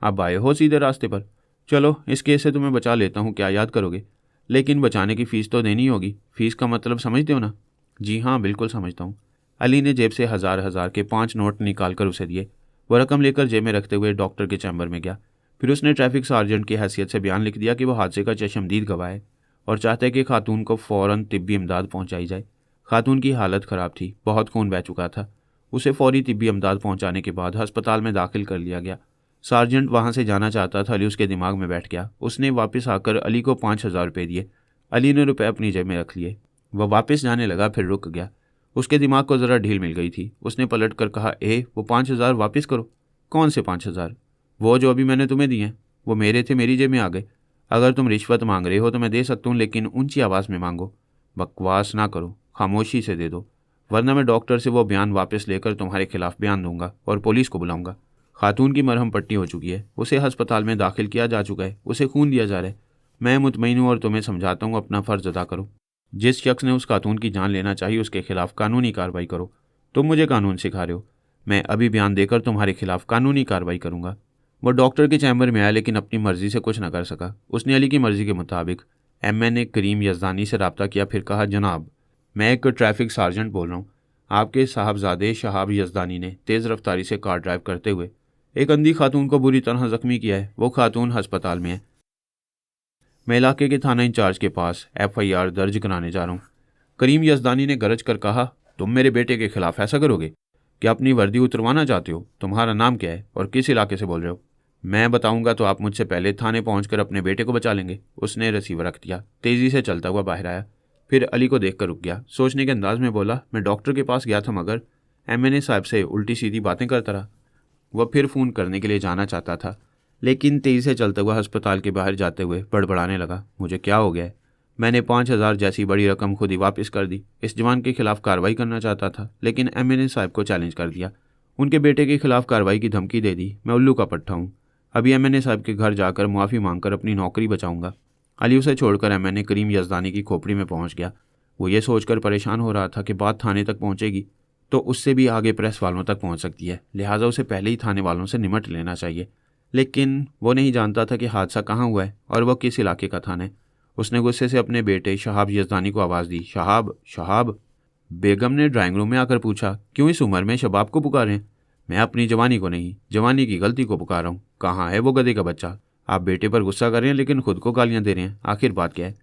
आप आए हो सीधे रास्ते पर। चलो, इस केस से तुम्हें बचा लेता हूँ, क्या याद करोगे? लेकिन बचाने की फ़ीस तो देनी होगी। फ़ीस का मतलब समझते हो ना? जी हाँ, बिल्कुल समझता हूँ। अली ने जेब से हज़ार के 5 नोट निकाल कर उसे दिए। वह रकम लेकर जेब में रखते हुए डॉक्टर के चैम्बर में गया। फिर उसने ट्रैफिक सार्जेंट की हैसियत से बयान लिख दिया कि वह हादसे का चशमदीद गवाह है और चाहते कि खातून को फ़ौरन तिब्बी इमदाद पहुंचाई जाए। खातून की हालत ख़राब थी, बहुत खून बह चुका था। उसे फौरी तिब्बी इमदाद पहुंचाने के बाद अस्पताल में दाखिल कर लिया गया। सार्जेंट वहां से जाना चाहता था, अली उसके दिमाग में बैठ गया। उसने वापस आकर अली को 5,000 रुपये दिए। अली ने रुपए अपनी जेब में रख लिए। वह वापस जाने लगा, फिर रुक गया। उसके दिमाग को ज़रा ढील मिल गई थी। उसने पलट कर कहा, वो 5,000 वापस करो। कौन से 5,000? वो जो अभी मैंने तुम्हें दिए हैं। वो मेरे थे, मेरी जेब में आ गए। अगर तुम रिश्वत मांग रहे हो तो मैं दे सकता हूँ, लेकिन ऊंची आवाज़ में मांगो। बकवास ना करो, खामोशी से दे दो, वरना मैं डॉक्टर से वो बयान वापस लेकर तुम्हारे खिलाफ बयान दूंगा और पुलिस को बुलाऊंगा। खातून की मरहम पट्टी हो चुकी है, उसे अस्पताल में दाखिल किया जा चुका है, उसे खून दिया जा रहा है। मैं मुतमईन हूँ और तुम्हें समझाता हूँ, अपना फ़र्ज अदा करो। जिस शख्स ने उस खातून की जान लेना चाहिए उसके खिलाफ कानूनी कार्रवाई करो। तुम मुझे कानून सिखा रहे हो? मैं अभी बयान देकर तुम्हारे खिलाफ कानूनी कार्रवाई करूंगा। वो डॉक्टर के चैम्बर में आया, लेकिन अपनी मर्जी से कुछ न कर सका। उसने अली की मर्जी के मुताबिक MN करीम यज़दानी से रब्ता किया, फिर कहा, जनाब, मैं एक ट्रैफिक सार्जेंट बोल रहा हूँ। आपके साहबजादे शहाब यज़दानी ने तेज़ रफ्तारी से कार ड्राइव करते हुए एक अंधी खातून को बुरी तरह जख्मी किया है। वो खातून अस्पताल में है। मैं इलाके के थाना इंचार्ज के पास FIR दर्ज कराने जा रहा हूँ। करीम यज़दानी ने गरज कर कहा, तुम मेरे बेटे के खिलाफ ऐसा करोगे? क्या अपनी वर्दी उतरवाना चाहते हो? तुम्हारा नाम क्या है और किस इलाके से बोल रहे हो? मैं बताऊंगा तो आप मुझसे पहले थाने पहुंचकर अपने बेटे को बचा लेंगे। उसने रिसीवर रख दिया, तेजी से चलता हुआ बाहर आया, फिर अली को देखकर रुक गया। सोचने के अंदाज में बोला, मैं डॉक्टर के पास गया था, मगर MNA साहब से उल्टी सीधी बातें करता रहा। वह फिर फ़ोन करने के लिए जाना चाहता था, लेकिन तेज़ी से चलता हुआ अस्पताल के बाहर जाते हुए बड़बड़ाने लगा, मुझे क्या हो गया है? मैंने 5,000 जैसी बड़ी रकम खुद ही वापस कर दी। इस जवान के खिलाफ कार्रवाई करना चाहता था, लेकिन MNA साहब को चैलेंज कर दिया। उनके बेटे के खिलाफ कार्रवाई की धमकी दे दी। मैं उल्लू का पट्टा हूँ। अभी MNA साहब के घर जाकर माफ़ी मांगकर अपनी नौकरी बचाऊंगा। अली उसे छोड़कर MNA करीम यज़दानी की खोपड़ी में पहुंच गया। वो ये सोचकर परेशान हो रहा था कि बात थाने तक पहुंचेगी तो उससे भी आगे प्रेस वालों तक पहुंच सकती है, लिहाजा उसे पहले ही थाने वालों से निमट लेना चाहिए। लेकिन वो नहीं जानता था कि हादसा कहाँ हुआ है और वह किस इलाके का थाना है। उसने गुस्से से अपने बेटे शहाब यज़दानी को आवाज़ दी, शहाब, शहाब। बेगम ने ड्राइंग रूम में आकर पूछा, क्यों इस उम्र में शबाब को पुकारें? मैं अपनी जवानी को नहीं, जवानी की गलती को पुकार रहा हूँ। कहाँ है वो गधे का बच्चा? आप बेटे पर गुस्सा कर रहे हैं लेकिन खुद को गालियाँ दे रहे हैं, आखिर बात क्या है?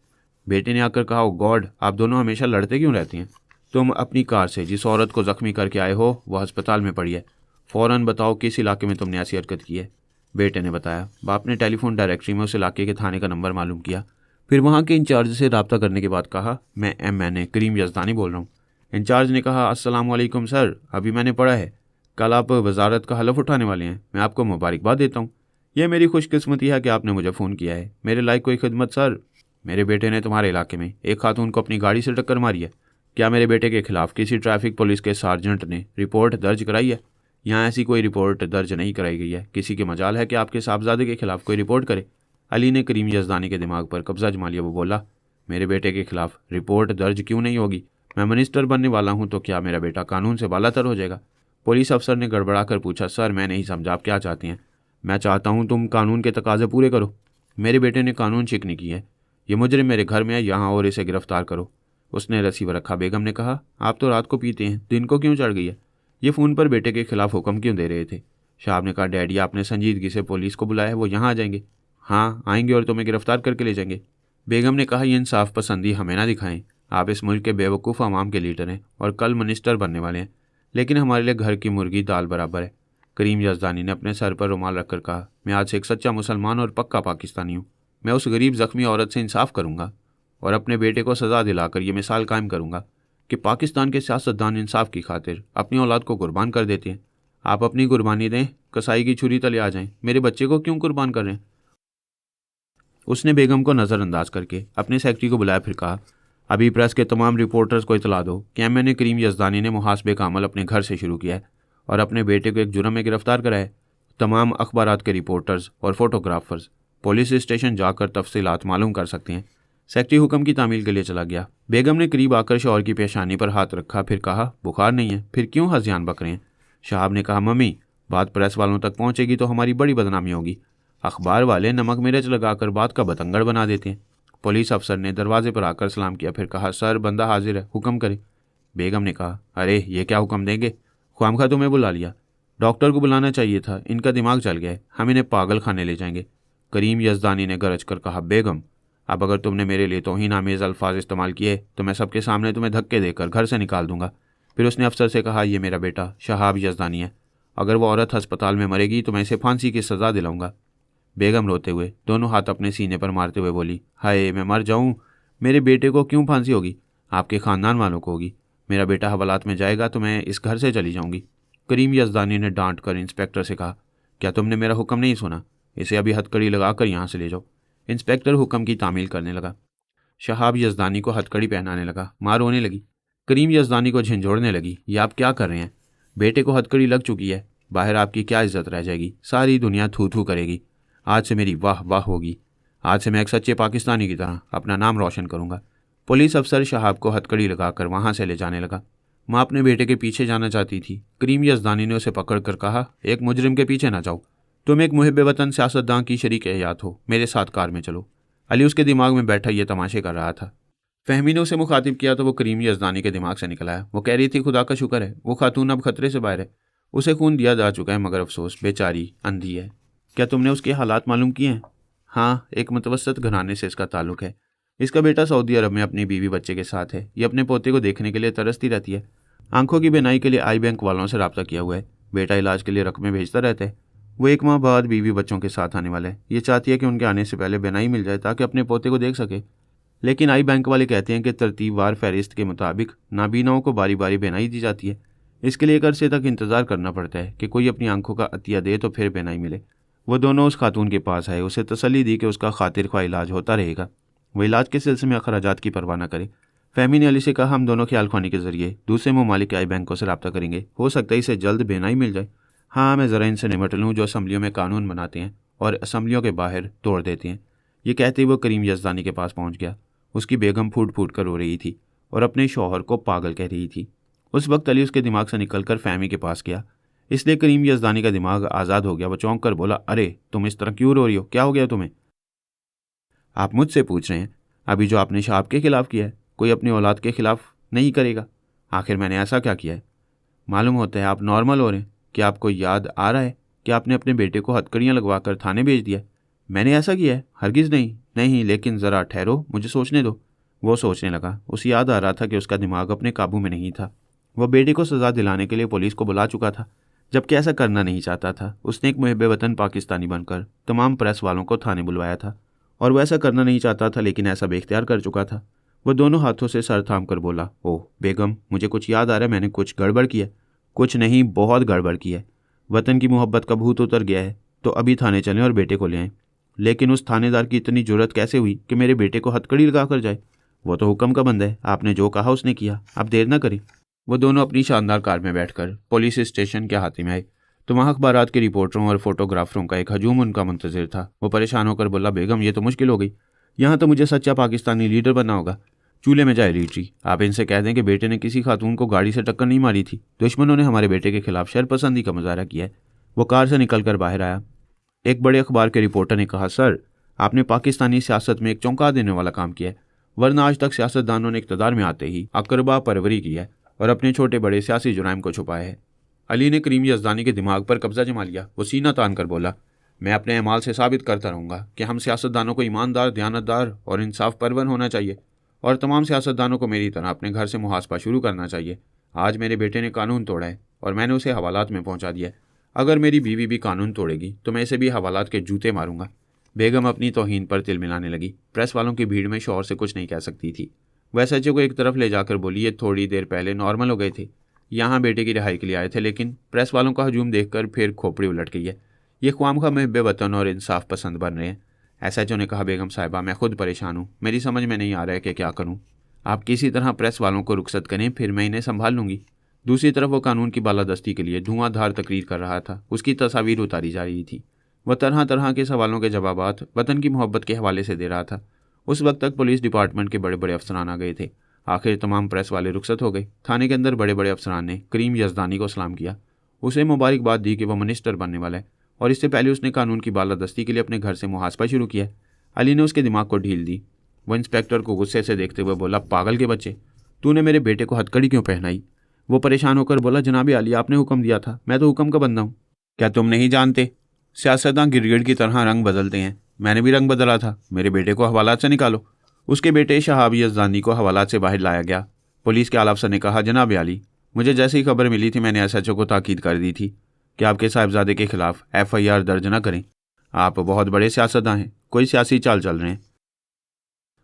बेटे ने आकर कहा, ओ गॉड, आप दोनों हमेशा लड़ते क्यों रहते हैं? तुम अपनी कार से जिस औरत को जख्मी करके आए हो वह अस्पताल में पड़ी है। फ़ौरन बताओ किस इलाके में तुमने ऐसी हरकत की है। बेटे ने बताया। बाप ने टेलीफोन डायरेक्टरी में उस इलाके के थाने का नंबर मालूम किया, फिर वहाँ के इंचार्ज से रब्ता करने के बाद कहा, मैं MNA करीम यज़दानी बोल रहा हूँ। इंचार्ज ने कहा, अस्सलाम वालेकुम सर, अभी मैंने पढ़ा है कल आप वजारत का हलफ उठाने वाले हैं। मैं आपको मुबारकबाद देता हूँ। यह मेरी खुशकिस्मती है कि आपने मुझे फ़ोन किया है। मेरे लायक कोई खिदमत सर? मेरे बेटे ने तुम्हारे इलाके में एक खातून को अपनी गाड़ी से टक्कर मारी है। क्या मेरे बेटे के खिलाफ किसी ट्रैफिक पुलिस के सार्जेंट ने रिपोर्ट दर्ज कराई है? यहाँ ऐसी कोई रिपोर्ट दर्ज नहीं कराई गई है। किसी की मजाल है कि आपके साहबजादे के खिलाफ कोई रिपोर्ट करे। अली ने करीम यज़दानी के दिमाग पर कब्जा जमा लिया। वो बोला, मेरे बेटे के खिलाफ रिपोर्ट दर्ज क्यों नहीं होगी? मैं मिनिस्टर बनने वाला हूँ, तो क्या मेरा बेटा कानून से बालातर हो जाएगा? पुलिस अफसर ने गड़बड़ा कर पूछा, सर मैं नहीं समझा, आप क्या चाहते हैं? मैं चाहता हूँ तुम कानून के तकाजे पूरे करो। मेरे बेटे ने कानून शिकनी की है। ये मुजरिम मेरे घर में है यहाँ, और इसे गिरफ्तार करो। उसने रसीवर रखा। बेगम ने कहा, आप तो रात को पीते हैं, दिन को क्यों चढ़ गई है? ये फ़ोन पर बेटे के खिलाफ हुक्म क्यों दे रहे थे? शाहब ने कहा, डैडी आपने संजीदगी से पुलिस को बुलाया है, वो यहाँ आ जाएंगे। हाँ आएंगे और तुम्हें गिरफ्तार करके ले जाएंगे। बेगम ने कहा, ये इंसाफ पसंदी हमें ना दिखाएं। आप इस मुल्क के बेवकूफ़ अवाम के लीडर हैं और कल मिनिस्टर बनने वाले हैं, लेकिन हमारे लिए घर की मुर्गी दाल बराबर है। करीम यज़दानी ने अपने सर पर रुमाल रखकर कहा, मैं आज से एक सच्चा मुसलमान और पक्का पाकिस्तानी हूँ। मैं उस गरीब ज़ख्मी औरत से इंसाफ करूँगा और अपने बेटे को सज़ा दिलाकर ये मिसाल कायम करूँगा कि पाकिस्तान के सियासतदान इंसाफ की खातिर अपनी औलाद को कुर्बान कर देते हैं। आप अपनी कुर्बानी दें, कसाई की छुरी तले आ जाएं। मेरे बच्चे को क्यों कुर्बान कर रहे हैं? उसने बेगम को नज़रअंदाज करके अपने सेक्रेटरी को बुलाया, फिर कहा, अभी प्रेस के तमाम रिपोर्टर्स को इतला दो कि MNA करीम यज़दानी ने मुहासबे का अमल अपने घर से शुरू किया है और अपने बेटे को एक जुर्म में गिरफ्तार करा है। तमाम अखबारात के रिपोर्टर्स और फोटोग्राफर्स पुलिस स्टेशन जाकर तफसीलात मालूम कर सकते हैं। सेक्रेटरी हुक्म की तामील के लिए चला गया। बेगम ने करीब आकर शौहर की पेशानी पर हाथ रखा, फिर कहा, बुखार नहीं है, फिर क्यों हज़ियान बक रहे हैं? शाहब ने कहा, मम्मी बात प्रेस वालों तक पहुंचेगी तो हमारी बड़ी बदनामी होगी। अखबार वाले नमक मिर्च लगाकर बात का बतंगड़ बना देते हैं। पुलिस अफसर ने दरवाजे पर आकर सलाम किया, फिर कहा, सर बंदा हाजिर है, हुक्म करे। बेगम ने कहा, अरे ये क्या हुक्म देंगे? ख्वामखा तुम्हें बुला लिया, डॉक्टर को बुलाना चाहिए था, इनका दिमाग चल गया है, हम इन्हें पागल खाने ले जाएंगे। करीम यज़दानी ने गरज कर कहा, बेगम अब अगर तुमने मेरे लिए तौहीन आमेज़ अल्फाज इस्तेमाल किए तो मैं सबके सामने तुम्हें धक्के देकर घर से निकाल दूंगा। फिर उसने अफसर से कहा, ये मेरा बेटा शहाब यज़दानी है, अगर वो औरत अस्पताल में मरेगी तो मैं इसे फांसी की सज़ा दिलाऊंगा। बेगम रोते हुए दोनों हाथ अपने सीने पर मारते हुए बोली, हाय मैं मर जाऊं, मेरे बेटे को क्यों फांसी होगी? आपके ख़ानदान वालों को होगी। मेरा बेटा हवालात में जाएगा तो मैं इस घर से चली जाऊंगी। करीम यज़दानी ने डांट कर इंस्पेक्टर से कहा, क्या तुमने मेरा हुक्म नहीं सुना? इसे अभी हथकड़ी लगाकर यहाँ से ले जाओ। इंस्पेक्टर हुक्म की तामील करने लगा। शहाब यज़दानी को हथकड़ी पहनाने लगा। माँ रोने लगी। करीम यज़दानी को झंझोड़ने लगी, ये आप क्या कर रहे हैं? बेटे को हथकड़ी लग चुकी है, बाहर आपकी क्या इज्जत रह जाएगी? सारी दुनिया थू थू करेगी। आज से मेरी वाह वाह होगी। आज से मैं एक सच्चे पाकिस्तानी की तरह अपना नाम रोशन करूंगा। पुलिस अफसर शहाब को हथकड़ी लगाकर वहां से ले जाने लगा। माँ अपने बेटे के पीछे जाना चाहती थी। करीम यज़दानी ने उसे पकड़कर कहा, एक मुजरिम के पीछे ना जाओ। तुम एक मुहिब वतन सियासतदान की शरीक हयात हो, मेरे साथ कार में चलो। अली उसके दिमाग में बैठा ये तमाशे कर रहा था। फहमी ने उसे मुखातिब किया तो वो करीम यज़दानी के दिमाग से निकल आया। वो कह रही थी, खुदा का शुक्र है वो खातून अब खतरे से बाहर है। उसे खून दिया जा चुका है, मगर अफसोस बेचारी अंधी है। क्या तुमने उसके हालात मालूम किए हैं? हाँ, एक मुतवस्सत घराने से इसका ताल्लुक है। इसका बेटा सऊदी अरब में अपनी बीवी बच्चे के साथ है। ये अपने पोते को देखने के लिए तरसती रहती है। आंखों की बिनाई के लिए आई बैंक वालों से रब्ता किया हुआ है। बेटा इलाज के लिए रकमें भेजता रहता है। वो 1 माह बाद बीवी बच्चों के साथ आने वाला है। ये चाहती है कि उनके आने से पहले बिनाई मिल जाए ताकि अपने पोते को देख सके। लेकिन आई बैंक वाले कहते हैं कि तरतीबवार फहरिस्त के मुताबिक नाबीनाओं को बारी बारी बेनाई दी जाती है। इसके लिए एक अरसे तक इंतज़ार करना पड़ता है कि कोई अपनी आंखों का अतिया दे तो फिर बेनाई मिले। वो दोनों उस खातून के पास आए, उसे तसल्ली दी कि उसका खातिर ख्वाह इलाज होता रहेगा। वह इलाज के सिलसिले में अखराजात की परवाह न करे। फहमी ने अली से कहा, हम दोनों ख्याल ख्वानी के जरिए दूसरे ममालिक के आई बैंकों से रब्ता करेंगे। हो सकता है इसे जल्द बेनाई मिल जाए। हाँ, मैं ज़रा इनसे निमट लूँ जो असम्बलियों में कानून बनाते हैं और असम्बलियों के बाहर तोड़ देते हैं। ये कहते ही वो करीम यज़दानी के पास पहुँच गया। उसकी बेगम फूट फूट कर रो रही थी और अपने शौहर को पागल कह रही थी। उस वक्त अली उसके दिमाग से निकलकर फहमी के पास गया, इसलिए करीम यज़दानी का दिमाग आज़ाद हो गया। वो चौंक कर बोला, अरे तुम इस तरह क्यों रो रही हो? क्या हो गया तुम्हें? आप मुझसे पूछ रहे हैं? अभी जो आपने शहाब के खिलाफ किया है, कोई अपनी औलाद के खिलाफ नहीं करेगा। आखिर मैंने ऐसा क्या किया है? मालूम होता है आप नॉर्मल हो रहे हैं। क्या आपको याद आ रहा है कि आपने अपने बेटे को हथकड़ियाँ लगवा कर थाने भेज दिया? मैंने ऐसा किया है? हरगिज़ नहीं। नहीं, लेकिन ज़रा ठहरो, मुझे सोचने दो। वो सोचने लगा। उसे याद आ रहा था कि उसका दिमाग अपने काबू में नहीं था। वह बेटे को सज़ा दिलाने के लिए पुलिस को बुला चुका था, जबकि ऐसा करना नहीं चाहता था। उसने एक मुहिब वतन पाकिस्तानी बनकर तमाम प्रेस वालों को थाने बुलवाया था और वह ऐसा करना नहीं चाहता था, लेकिन ऐसा बेख्तियार कर चुका था। वह दोनों हाथों से सर थाम कर बोला, ओह बेगम, मुझे कुछ याद आ रहा है, मैंने कुछ गड़बड़ की है। कुछ नहीं, बहुत गड़बड़ की है। वतन की मोहब्बत का भूत उतर गया है, तो अभी थाने चलें और बेटे को ले आएं। लेकिन उस थानेदार की इतनी जुर्रत कैसे हुई कि मेरे बेटे को हथकड़ी लगा कर जाए? वो तो हुक्म का बंदा है, आपने जो कहा उसने किया, आप देर न करें। वो दोनों अपनी शानदार कार में बैठकर पुलिस स्टेशन के हाथी में आए तो वहाँ अखबारात के रिपोर्टरों और फोटोग्राफरों का एक हजूम उनका मुंतजिर था। वो परेशान होकर बोला, बेगम ये तो मुश्किल हो गई, यहाँ तो मुझे सच्चा पाकिस्तानी लीडर बनना होगा। चूल्हे में जाए लीडरी। आप इनसे कह दें कि बेटे ने किसी खातून को गाड़ी से टक्कर नहीं मारी थी। दुश्मनों ने हमारे बेटे के खिलाफ शरपसंदी का मुजाहरा किया है। वो कार से निकलकर बाहर आया। एक बड़े अखबार के रिपोर्टर ने कहा, सर आपने पाकिस्तानी सियासत में एक चौंका देने वाला काम किया है, वरना आज तक सियासतदानों ने इक़्तिदार में आते ही अकरबा परवरी की है और अपने छोटे बड़े सियासी जुराइम को छुपाया है। अली ने करीम यज़दानी के दिमाग पर कब्जा जमा लिया। वो सीना तान कर बोला, मैं अपने अमाल से साबित करता रहूँगा कि हम सियासतदानों को ईमानदार, दयानतदार और इंसाफ परवन होना चाहिए और तमाम सियासतदानों को मेरी तरह अपने घर से मुहासबा शुरू करना चाहिए। आज मेरे बेटे ने कानून तोड़ा है और मैंने उसे हवालात में पहुँचा दिया। अगर मेरी बीवी भी कानून तोड़ेगी तो मैं इसे भी हवालात के जूते मारूंगा। बेगम अपनी तौहीन पर तिल मिलाने लगी। प्रेस वालों की भीड़ में शौहर से कुछ नहीं कह सकती थी। वह सच्चे को एक तरफ ले जाकर बोली, ये थोड़ी देर पहले नॉर्मल हो गए थे, यहाँ बेटे की रिहाई के लिए आए थे, लेकिन प्रेस वालों का हजूम देखकर फिर खोपड़ी उलट गई है। ये ख्वामखा मुहिब वतन और इंसाफ पसंद बन रहे हैं। एसएचओ ने कहा, बेगम साहिबा मैं खुद परेशान हूँ, मेरी समझ में नहीं आ रहा है कि क्या करूँ। आप किसी तरह प्रेस वालों को रुखसत करें, फिर मैं इन्हें संभाल लूँगी। दूसरी तरफ वो कानून की बालादस्ती के लिए धुआंधार तकरीर कर रहा था। उसकी तस्वीर उतारी जा रही थी। वह तरह तरह के सवालों के जवाबात वतन की मोहब्बत के हवाले से दे रहा था। उस वक्त तक पुलिस डिपार्टमेंट के बड़े बड़े अफसरान आ गए थे। आखिर तमाम प्रेस वाले रुखसत हो गए। थाने के अंदर बड़े बड़े अफसरान ने करीम यज़दानी को सलाम किया, उसे मुबारकबाद दी कि वह मिनिस्टर बनने वाला है और इससे पहले उसने कानून की बालादस्ती के लिए अपने घर से मुहासबा शुरू किया। अली ने उसके दिमाग को ढील दी। वह इंस्पेक्टर को गुस्से से देखते हुए बोला, पागल के बच्चे, तूने मेरे बेटे को हथकड़ी क्यों पहनाई? वो परेशान होकर बोला, जनाब अली आपने हुक्म दिया था, मैं तो हुक्म का बंदा हूँ। क्या तुम नहीं जानते सियासतदान गिरगिट की तरह रंग बदलते हैं? मैंने भी रंग बदला था। मेरे बेटे को हवालात से निकालो। उसके बेटे शहाब यज़दानी को हवालात से बाहर लाया गया। पुलिस के आला अफसर ने कहा, जनाब अली मुझे जैसे ही खबर मिली थी मैंने एसएचओ को ताकीद कर दी थी कि आपके साहिबजादे के खिलाफ एफआईआर दर्ज न करें। आप बहुत बड़े सियासतदान हैं, कोई सियासी चाल चल रहे हैं।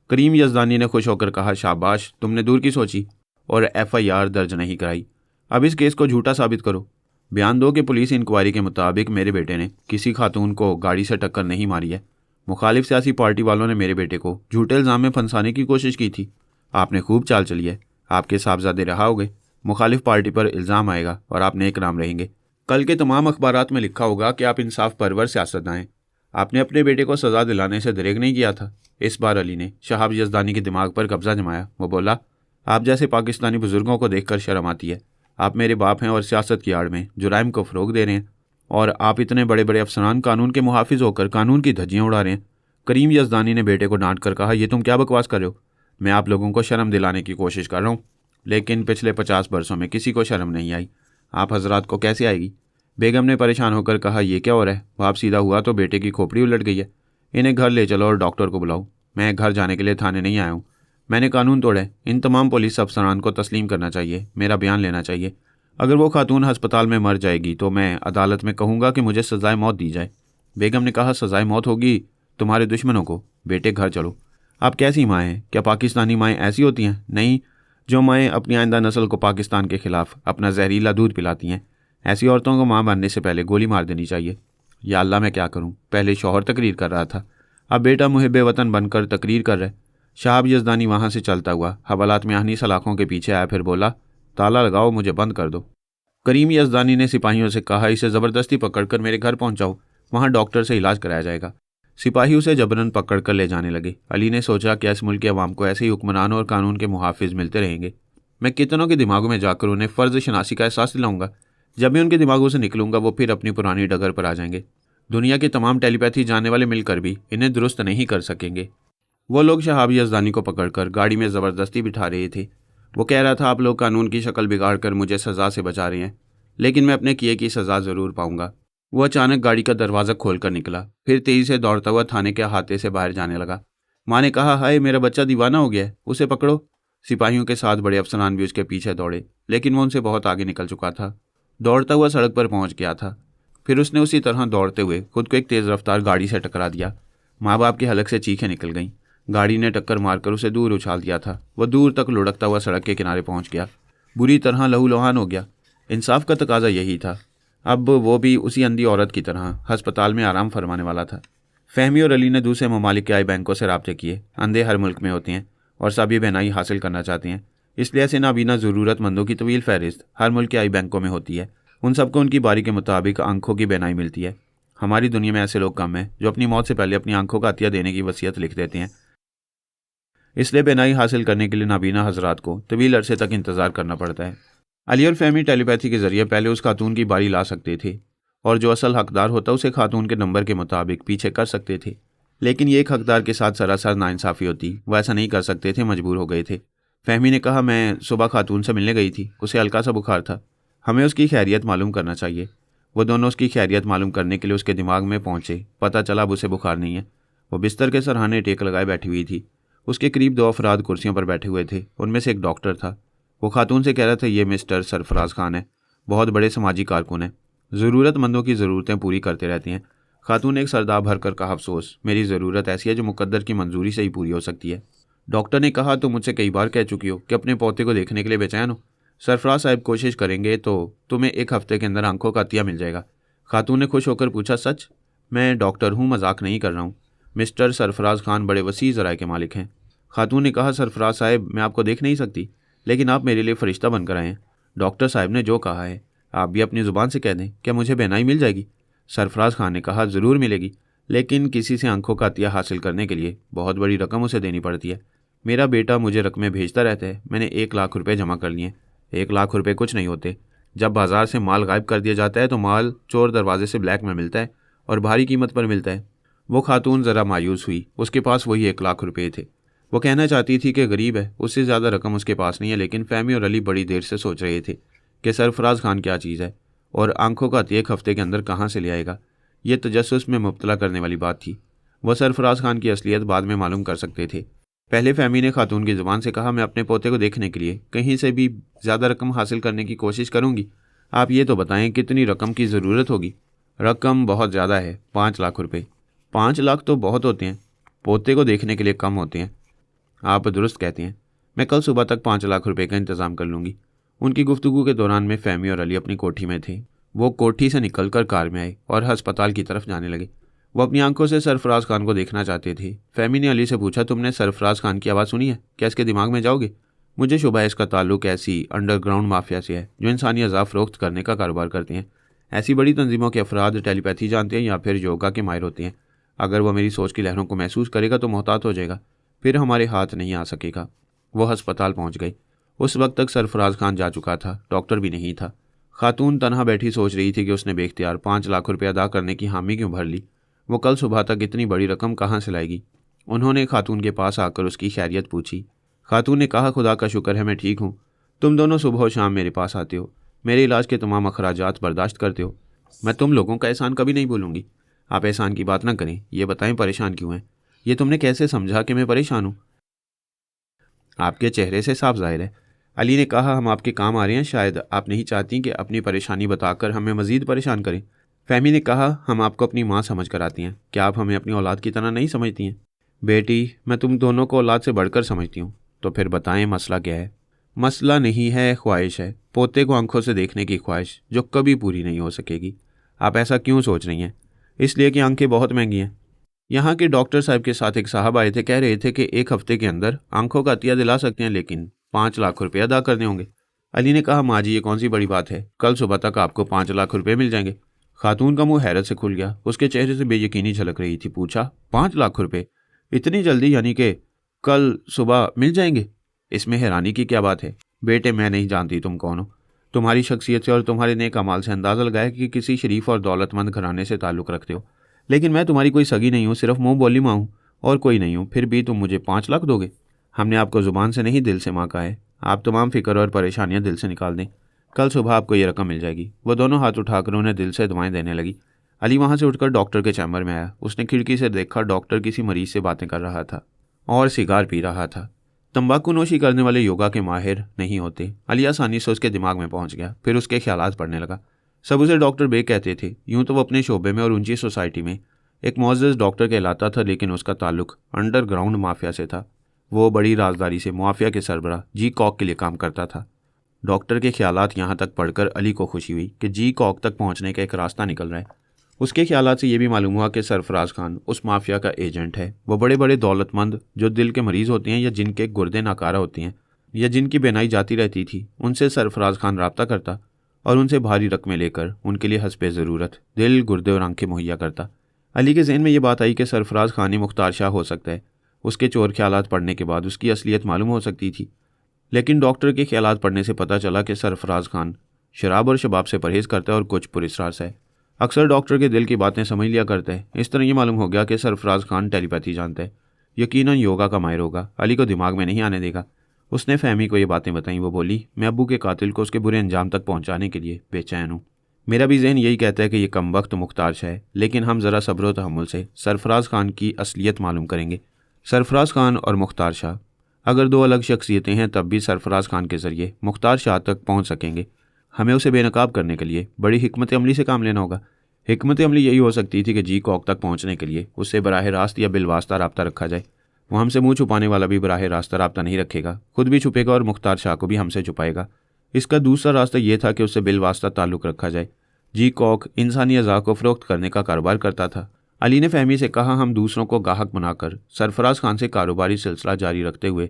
करीम यजदानी ने खुश होकर कहा, शाबाश, तुमने दूर की सोची और एफआईआर दर्ज नहीं कराई। अब इस केस को झूठा साबित करो। बयान दो कि पुलिस इंक्वायरी के मुताबिक मेरे बेटे ने किसी खातून को गाड़ी से टक्कर नहीं मारी है। मुखालिफ सियासी पार्टी वालों ने मेरे बेटे को झूठे इल्ज़ाम में फंसाने की कोशिश की थी। आपने खूब चाल चली है, आपके साहबजादे रहा होगे। मुखालिफ पार्टी पर इल्ज़ाम आएगा और आप नेक नाम रहेंगे। कल के तमाम अखबारात में लिखा होगा कि आप इंसाफ परवर सियासतदान हैं। आपने अपने बेटे को सज़ा दिलाने से दरेग नहीं किया था। इस बार अली ने शहाब यजदानी के दिमाग पर कब्जा जमाया। वो बोला, आप जैसे पाकिस्तानी बुजुर्गों को देखकर शर्म आती है। आप मेरे बाप हैं और सियासत की आड़ में जुराइम को फ़रोग दे रहे हैं और आप इतने बड़े बड़े अफसरान कानून के मुहाफिज होकर कानून की धज्जियाँ उड़ा रहे हैं। करीम यजदानी ने बेटे को डांट कर कहा, यह तुम क्या बकवास कर रहे हो? मैं आप लोगों को शर्म दिलाने की कोशिश कर रहा हूँ, लेकिन पिछले 50 बरसों में किसी को शर्म नहीं आई। आप हजरात को कैसे आएगी? बेगम ने परेशान होकर कहा, यह क्या हो रहा है? बाप सीधा हुआ तो बेटे की खोपड़ी उलट गई है। इन्हें घर ले चलो और डॉक्टर को बुलाओ। मैं घर जाने के लिए थाने नहीं आया हूँ। मैंने कानून तोड़ा है। इन तमाम पुलिस अफसरान को तस्लीम करना चाहिए, मेरा बयान लेना चाहिए। अगर वो खातून अस्पताल में मर जाएगी तो मैं अदालत में कहूँगा कि मुझे सजाए मौत दी जाए। बेगम ने कहा, सजाए मौत होगी तुम्हारे दुश्मनों को। बेटे घर चलो। आप कैसी माएँ हैं? क्या पाकिस्तानी माएँ ऐसी होती हैं? नहीं, जो माएँ अपनी आइंदा नस्ल को पाकिस्तान के खिलाफ अपना जहरीला दूध पिलाती हैं। ऐसी औरतों को माँ बनने से पहले गोली मार देनी चाहिए। या अल्लाह, मैं क्या करूँ? पहले शौहर तकरीर कर रहा था, अब बेटा मुहिब वतन बनकर तकरीर कर रहा है। शहाब यजदानी वहाँ से चलता हुआ हवालात में आहनी सलाखों के पीछे आया, फिर बोला, ताला लगाओ, मुझे बंद कर दो। करीम यजदानी ने सिपाहियों से कहा, इसे ज़बरदस्ती पकड़कर मेरे घर पहुँचाओ, वहाँ डॉक्टर से इलाज कराया जाएगा। सिपाही उसे जबरन पकड़कर ले जाने लगे। अली ने सोचा कि इस मुल्क के अवाम को ऐसे ही हुक्मरान और कानून के मुहाफिज मिलते रहेंगे। मैं कितनों के दिमागों में जाकर उन्हें फ़र्ज शनासी का एहसास दिलाऊंगा। जब मैं उनके दिमागों से निकलूंगा वो फिर अपनी पुरानी डगर पर आ जाएंगे। दुनिया के तमाम टेलीपैथी जानने वाले मिलकर भी इन्हें दुरुस्त नहीं कर सकेंगे। वो लोग शहाब यजदानी को पकड़कर गाड़ी में ज़बरदस्ती बिठा रहे थे। वो कह रहा था, आप लोग कानून की शक्ल बिगाड़ कर मुझे सज़ा से बचा रहे हैं, लेकिन मैं अपने किए की सज़ा ज़रूर पाऊंगा। वो अचानक गाड़ी का दरवाज़ा खोलकर निकला, फिर तेज़ी से दौड़ता हुआ थाने के अहाते से बाहर जाने लगा। माँ ने कहा, हाय, मेरा बच्चा दीवाना हो गया है, उसे पकड़ो। सिपाहियों के साथ बड़े अफसरान भी उसके पीछे दौड़े, लेकिन वो उनसे बहुत आगे निकल चुका था। दौड़ता हुआ सड़क पर पहुंच गया था। फिर उसने उसी तरह दौड़ते हुए खुद को एक तेज़ रफ्तार गाड़ी से टकरा दिया। माँ बाप के हलक से चीखें निकल गईं। गाड़ी ने टक्कर मारकर उसे दूर उछाल दिया था। वह दूर तक लुढ़कता हुआ सड़क के किनारे पहुंच गया, बुरी तरह लहूलुहान हो गया। इंसाफ का तकाजा यही था। अब वो भी उसी अंधी औरत की तरह अस्पताल में आराम फरमाने वाला था। फहमी और अली ने दूसरे ममालिक के आई बैंकों से राब्ते किए। अंधे हर मुल्क में होते हैं और सभी बहनाई हासिल करना चाहते हैं, इसलिए ऐसे नाबीना ज़रूरतमंदों की तवील फहरिस्त हर मुल्क के आई बैंकों में होती है। उन सबको उनकी बारी के मुताबिक आंखों की बहनाई मिलती है। हमारी दुनिया में ऐसे लोग कम हैं जो अपनी मौत से पहले अपनी आंखों का अतिया देने की वसीयत लिख देते हैं। इसलिए बहनाई हासिल करने के लिए नाबीना हजरात को तवील अरसे तक इंतज़ार करना पड़ता है। अली और फहमी टेलीपैथी के जरिए पहले उस खातून की बारी ला सकते थे और जो असल हकदार होता उसे खातून के नंबर के मुताबिक पीछे कर सकते थे, लेकिन ये एक हकदार के साथ सरासर नाइंसाफ़ी होती। वह ऐसा नहीं कर सकते थे, मजबूर हो गए थे। फहमी ने कहा, मैं सुबह खातून से मिलने गई थी, उसे हल्का सा बुखार था, हमें उसकी खैरियत मालूम करना चाहिए। वो दोनों उसकी खैरियत मालूम करने के लिए उसके दिमाग में पहुँचे। पता चला अब उसे बुखार नहीं है। वो बिस्तर के सरहाने टेक लगाए बैठी हुई थी। उसके करीब 2 अफराद कुर्सियों पर बैठे हुए थे, उनमें से एक डॉक्टर था। वो खातून से कह रहा था, ये मिस्टर सरफराज खान है, बहुत बड़े समाजी कारकुन हैं, ज़रूरतमंदों की ज़रूरतें पूरी करते रहते हैं। खातून ने एक सरदार भर कर कहा, अफसोस, मेरी ज़रूरत ऐसी है जो मुकद्दर की मंजूरी से ही पूरी हो सकती है। डॉक्टर ने कहा, तुम मुझसे कई बार कह चुकी हो कि अपने पोते को देखने के लिए बेचैन हो। सरफराज साहब कोशिश करेंगे तो तुम्हें 1 हफ्ते के अंदर आंखों का अतिया मिल जाएगा। खातून ने खुश होकर पूछा, सच? मैं डॉक्टर हूँ, मजाक नहीं कर रहा हूँ। मिस्टर सरफराज खान बड़े वसी ज़राए के मालिक हैं। खातून ने कहा, सरफराज साहब, मैं आपको देख नहीं सकती, लेकिन आप मेरे लिए फ़रिश्ता बनकर आए हैं। डॉक्टर साहब ने जो कहा है आप भी अपनी ज़ुबान से कह दें, क्या मुझे बहनाई मिल जाएगी? सरफराज खान ने कहा, ज़रूर मिलेगी, लेकिन किसी से आंखों का अतिया हासिल करने के लिए बहुत बड़ी रकम उसे देनी पड़ती है। मेरा बेटा मुझे रकमें भेजता रहता है, मैंने 1 लाख रुपये जमा कर लिए। 1 लाख रुपये कुछ नहीं होते। जब बाजार से माल गायब कर दिया जाता है तो माल चोर दरवाजे से ब्लैक में मिलता है और भारी कीमत पर मिलता है। वो खातून ज़रा मायूस हुई। उसके पास वही 1 लाख रुपये थे। वो कहना चाहती थी कि गरीब है, उससे ज़्यादा रकम उसके पास नहीं है, लेकिन फहमी और अली बड़ी देर से सोच रहे थे कि सरफराज खान क्या चीज़ है और आंखों का 1 हफ्ते के अंदर कहाँ से ले आएगा। ये तजस्सुस में मुब्तला करने वाली बात थी। वह सरफराज खान की असलियत बाद में मालूम कर सकते थे। पहले फहमी ने खातून की ज़ुबान से कहा, मैं अपने पोते को देखने के लिए कहीं से भी ज़्यादा रकम हासिल करने की कोशिश करूँगी। आप ये तो बताएं कितनी रकम की ज़रूरत होगी। रकम बहुत ज़्यादा है, 5 लाख रुपए। 5 लाख तो बहुत होते हैं, पोते को देखने के लिए कम होते हैं। आप दुरुस्त कहते हैं, मैं कल सुबह तक 5 लाख रुपए का इंतज़ाम कर लूँगी। उनकी गुफ्तगू के दौरान में फहमी और अली अपनी कोठी में थे। वो कोठी से निकलकर कार में आए और अस्पताल की तरफ जाने लगे। वो अपनी आंखों से सरफराज खान को देखना चाहते थे। फहमी ने अली से पूछा, तुमने सरफराज खान की आवाज़ सुनी है? क्या इसके दिमाग में जाओगे? मुझे शुबा है इसका ताल्लुक ऐसी अंडरग्राउंड माफिया से है जो इंसानी अज़ा फरोख्त करने का कारोबार करते हैं। ऐसी बड़ी तंजीमों के अफराद टेलीपैथी जानते हैं या फिर योगा के माहिर होते हैं। अगर वह मेरी सोच की लहरों को महसूस करेगा तो मोहतात हो जाएगा, फिर हमारे हाथ नहीं आ सकेगा। वो अस्पताल पहुंच गए। उस वक्त तक सरफराज खान जा चुका था, डॉक्टर भी नहीं था। खातून तनहा बैठी सोच रही थी कि उसने बेख्तियार 5 लाख रुपये अदा करने की हामी क्यों भर ली। वो कल सुबह तक इतनी बड़ी रकम कहाँ से लाएगी? उन्होंने खातून के पास आकर उसकी खैरियत पूछी। खातून ने कहा, खुदा का शुक्र है मैं ठीक हूँ। तुम दोनों सुबह और शाम मेरे पास आते हो, मेरे इलाज के तमाम अखराजात बर्दाश्त करते हो। मैं तुम लोगों का एहसान कभी नहीं भूलूंगी। आप एहसान की बात ना करें, ये बताएं परेशान क्यों हैं? ये तुमने कैसे समझा कि मैं परेशान हूँ? आपके चेहरे से साफ जाहिर है। अली ने कहा, हम आपके काम आ रहे हैं, शायद आप नहीं चाहती कि अपनी परेशानी बताकर हमें मज़ीद परेशान करें। फहमी ने कहा, हम आपको अपनी माँ समझ कर आती हैं, क्या आप हमें अपनी औलाद की तरह नहीं समझती हैं? बेटी, मैं तुम दोनों को औलाद से बढ़कर समझती हूँ। तो फिर बताएं मसला क्या है? मसला नहीं है, ख्वाहिश है, पोते को आंखों से देखने की ख्वाहिश जो कभी पूरी नहीं हो सकेगी। आप ऐसा क्यों सोच रही हैं? इसलिए कि आंखें बहुत महंगी हैं। यहाँ के डॉक्टर साहब के साथ एक साहब आए थे, कह रहे थे कि 1 हफ्ते के अंदर आंखों का अतिया दिला सकते हैं, लेकिन 5 लाख रुपये अदा करने होंगे। अली ने कहा, माँ जी ये कौन सी बड़ी बात है, कल सुबह तक आपको 5 लाख रुपये मिल जाएंगे। खातून का मुंह हैरत से खुल गया, उसके चेहरे से बेयकीनी झलक रही थी। पूछा, 5 लाख रुपये? इतनी जल्दी, यानी कि कल सुबह मिल जाएंगे? इसमें हैरानी की क्या बात है? बेटे, मैं नहीं जानती तुम कौन हो। तुम्हारी शख्सियत से और तुम्हारे नेक अमाल से अंदाज़ा लगाया कि किसी शरीफ और दौलतमंद घराने से ताल्लुक़ रखते हो, लेकिन मैं तुम्हारी कोई सगी नहीं हूँ, सिर्फ मुंह बोली माँ हूँ और कोई नहीं हूँ। फिर भी तुम मुझे 5 लाख दोगे? हमने आपको ज़ुबान से नहीं दिल से माँ कहा है। आप तमाम फिक्र और परेशानियाँ दिल से निकाल दें, कल सुबह आपको ये रकम मिल जाएगी। वह दोनों हाथ उठाकर उन्हें दिल से दुआएं देने लगी। अली वहाँ से उठकर डॉक्टर के चैम्बर में आया। उसने खिड़की से देखा, डॉक्टर किसी मरीज से बातें कर रहा था और सिगार पी रहा था। तंबाकू नोशी करने वाले योगा के माहिर नहीं होते। अली आसानी से उसके दिमाग में पहुंच गया, फिर उसके ख्यालात पड़ने लगा। सब उसे डॉक्टर बे कहते थे। यूं तो वो अपने शोबे में और ऊंची सोसाइटी में एक मुअज़्ज़ज़ डॉक्टर कहलाता था, लेकिन उसका ताल्लुक अंडरग्राउंड माफिया से था। वो बड़ी राजदारी से माफिया के सरबराह जी कॉक के लिए काम करता था। डॉक्टर के ख्यालात यहाँ तक पढ़कर अली को खुशी हुई कि जी कॉक तक पहुँचने का एक रास्ता निकल रहा है। उसके ख्यालात से ये भी मालूम हुआ कि सरफराज खान उस माफिया का एजेंट है। वो बड़े बड़े दौलतमंद जो दिल के मरीज़ होते हैं या जिनके गुर्दे नाकारा होते हैं या जिनकी बेनाई जाती रहती थी, उनसे सरफराज खान रब्ता करता और उनसे भारी रकमें लेकर उनके लिए हस्बे ज़रूरत दिल, गुर्दे और आंखें मुहैया करता। अली के जहन में ये बात आई कि सरफराज खान ही मुख्तार शाह हो सकता है। उसके चोर ख्यालात पढ़ने के बाद उसकी असलियत मालूम हो सकती थी, लेकिन डॉक्टर के ख्यालात पढ़ने से पता चला कि सरफराज खान शराब और शबाब से परहेज़ करता है और कुछ पुरस्रार से अक्सर डॉक्टर के दिल की बातें समझ लिया करता है। इस तरह ये मालूम हो गया कि सरफराज खान टेलीपैथी जानता है, यकीनन योगा का माहिर होगा। अली को दिमाग में नहीं आने देगा। उसने फहमी को ये बातें बताई। वो बोली, मैं अब्बू के कातिल को उसके बुरे अंजाम तक पहुंचाने के लिए बेचैन हूँ। मेरा भी जहन यही कहता है कि ये कम वक्त मुख्तार शाह है, लेकिन हम ज़रा सब्र व तहम्मुल से सरफराज खान की असलियत मालूम करेंगे। सरफराज खान और मुख्तार शाह अगर दो अलग शख्सियतें हैं, तब भी सरफराज खान के ज़रिए मुख्तार शाह तक पहुँच सकेंगे। हमें उसे बेनकाब करने के लिए बड़ी हिकमत अमली से काम लेना होगा। हिकमत अमली यही हो सकती थी कि जी कॉक तक पहुँचने के लिए उससे बराह रास्त या बिलवास्ता रब्ता रखा जाए। वो हमसे मुँह छुपाने वाला भी बराह रास्ता रब्ता नहीं रखेगा, खुद भी छुपेगा और मुख्तार शाह को भी हमसे छुपाएगा। इसका दूसरा रास्ता यह था कि उससे बिलवास्ता ताल्लुक़ रखा जाए। जी कॉक इंसानी अज़ा को फ़रोख्त करने का कारोबार करता था। अली ने फहमी से कहा, हम दूसरों को गाहक बनाकर सरफराज खान से कारोबारी सिलसिला जारी रखते हुए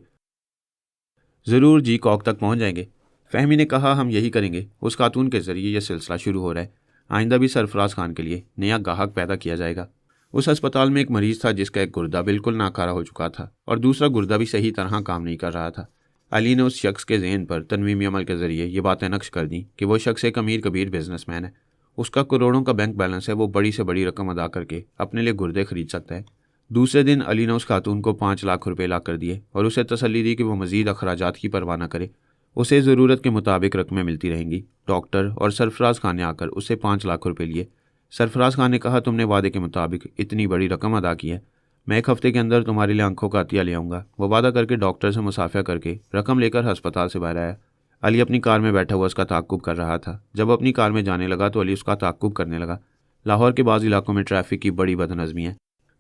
ज़रूर जी कॉक तक पहुँच जाएंगे। फहमी ने कहा, हम यही करेंगे। उस खातून के ज़रिए यह सिलसिला शुरू हो रहा है। आइंदा भी सरफराज खान के लिए नया गाहक पैदा किया जाएगा। उस अस्पताल में एक मरीज़ था जिसका एक गुर्दा बिल्कुल नाकारा हो चुका था और दूसरा गुर्दा भी सही तरह काम नहीं कर रहा था। अली ने उस शख्स के जहन पर तनवीमी अमल के ज़रिए ये बातें नक्श कर दी कि वो शख्स एक अमीर कबीर बिजनेसमैन है। उसका करोड़ों का बैंक बैलेंस है। वो बड़ी से बड़ी रकम अदा करके अपने लिए गुर्दे खरीद सकता है। दूसरे दिन अली ने उस खातून को 5 लाख रुपये ला कर दिए और उसे तसल्ली दी कि वो मज़ीद अखराजात की परवाह न करे, उसे ज़रूरत के मुताबिक रकमें मिलती रहेंगी। डॉक्टर और सरफराज खान ने आकर उससे 5 लाख रुपये लिए। सरफराज खान ने कहा, तुमने वादे के मुताबिक इतनी बड़ी रकम अदा की है, मैं 1 हफ्ते के अंदर तुम्हारे लिए आंखों का अतिया ले आऊँगा। वो वादा करके डॉक्टर से मुसाफिया करके रकम लेकर अस्पताल से बाहर आया। अली अपनी कार में बैठा हुआ उसका ताक़ुब कर रहा था। जब अपनी कार में जाने लगा तो अली उसका ताक़ुब करने लगा। लाहौर के बाज़ इलाकों में ट्रैफिक की बड़ी बदनज़मी है।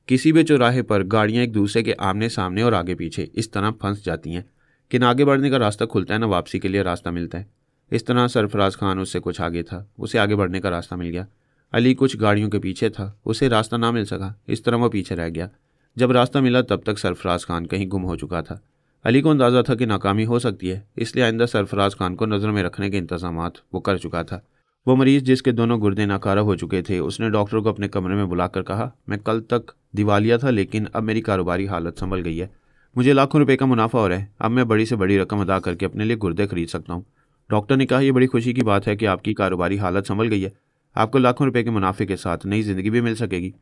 किसी भी चौराहे पर गाड़ियाँ एक दूसरे के आमने सामने और आगे पीछे इस तरह फंस जाती हैं कि ना आगे बढ़ने का रास्ता खुलता है, ना वापसी के लिए रास्ता मिलता है। इस तरह सरफराज खान उससे कुछ आगे था, उसे आगे बढ़ने का रास्ता मिल गया। अली कुछ गाड़ियों के पीछे था, उसे रास्ता ना मिल सका, इस तरह वो पीछे रह गया। जब रास्ता मिला तब तक सरफराज खान कहीं गुम हो चुका था। अली को अंदाज़ा था कि नाकामी हो सकती है, इसलिए आइंदा सरफराज खान को नज़र में रखने के इंतजामात वो कर चुका था। वो मरीज़ जिसके दोनों गुर्दे नाकारा हो चुके थे, उसने डॉक्टर को अपने कमरे में बुलाकर कहा, मैं कल तक दिवालिया था लेकिन अब मेरी कारोबारी हालत संभल गई है। मुझे लाखों रुपए का मुनाफा हो रहा है। अब मैं बड़ी से बड़ी रकम अदा करके अपने लिए गुर्दे खरीद सकता हूँ। डॉक्टर ने कहा, यह बड़ी खुशी की बात है कि आपकी कारोबारी हालत संभल गई है। आपको लाखों रुपए के मुनाफे के साथ नई ज़िंदगी भी मिल सकेगी।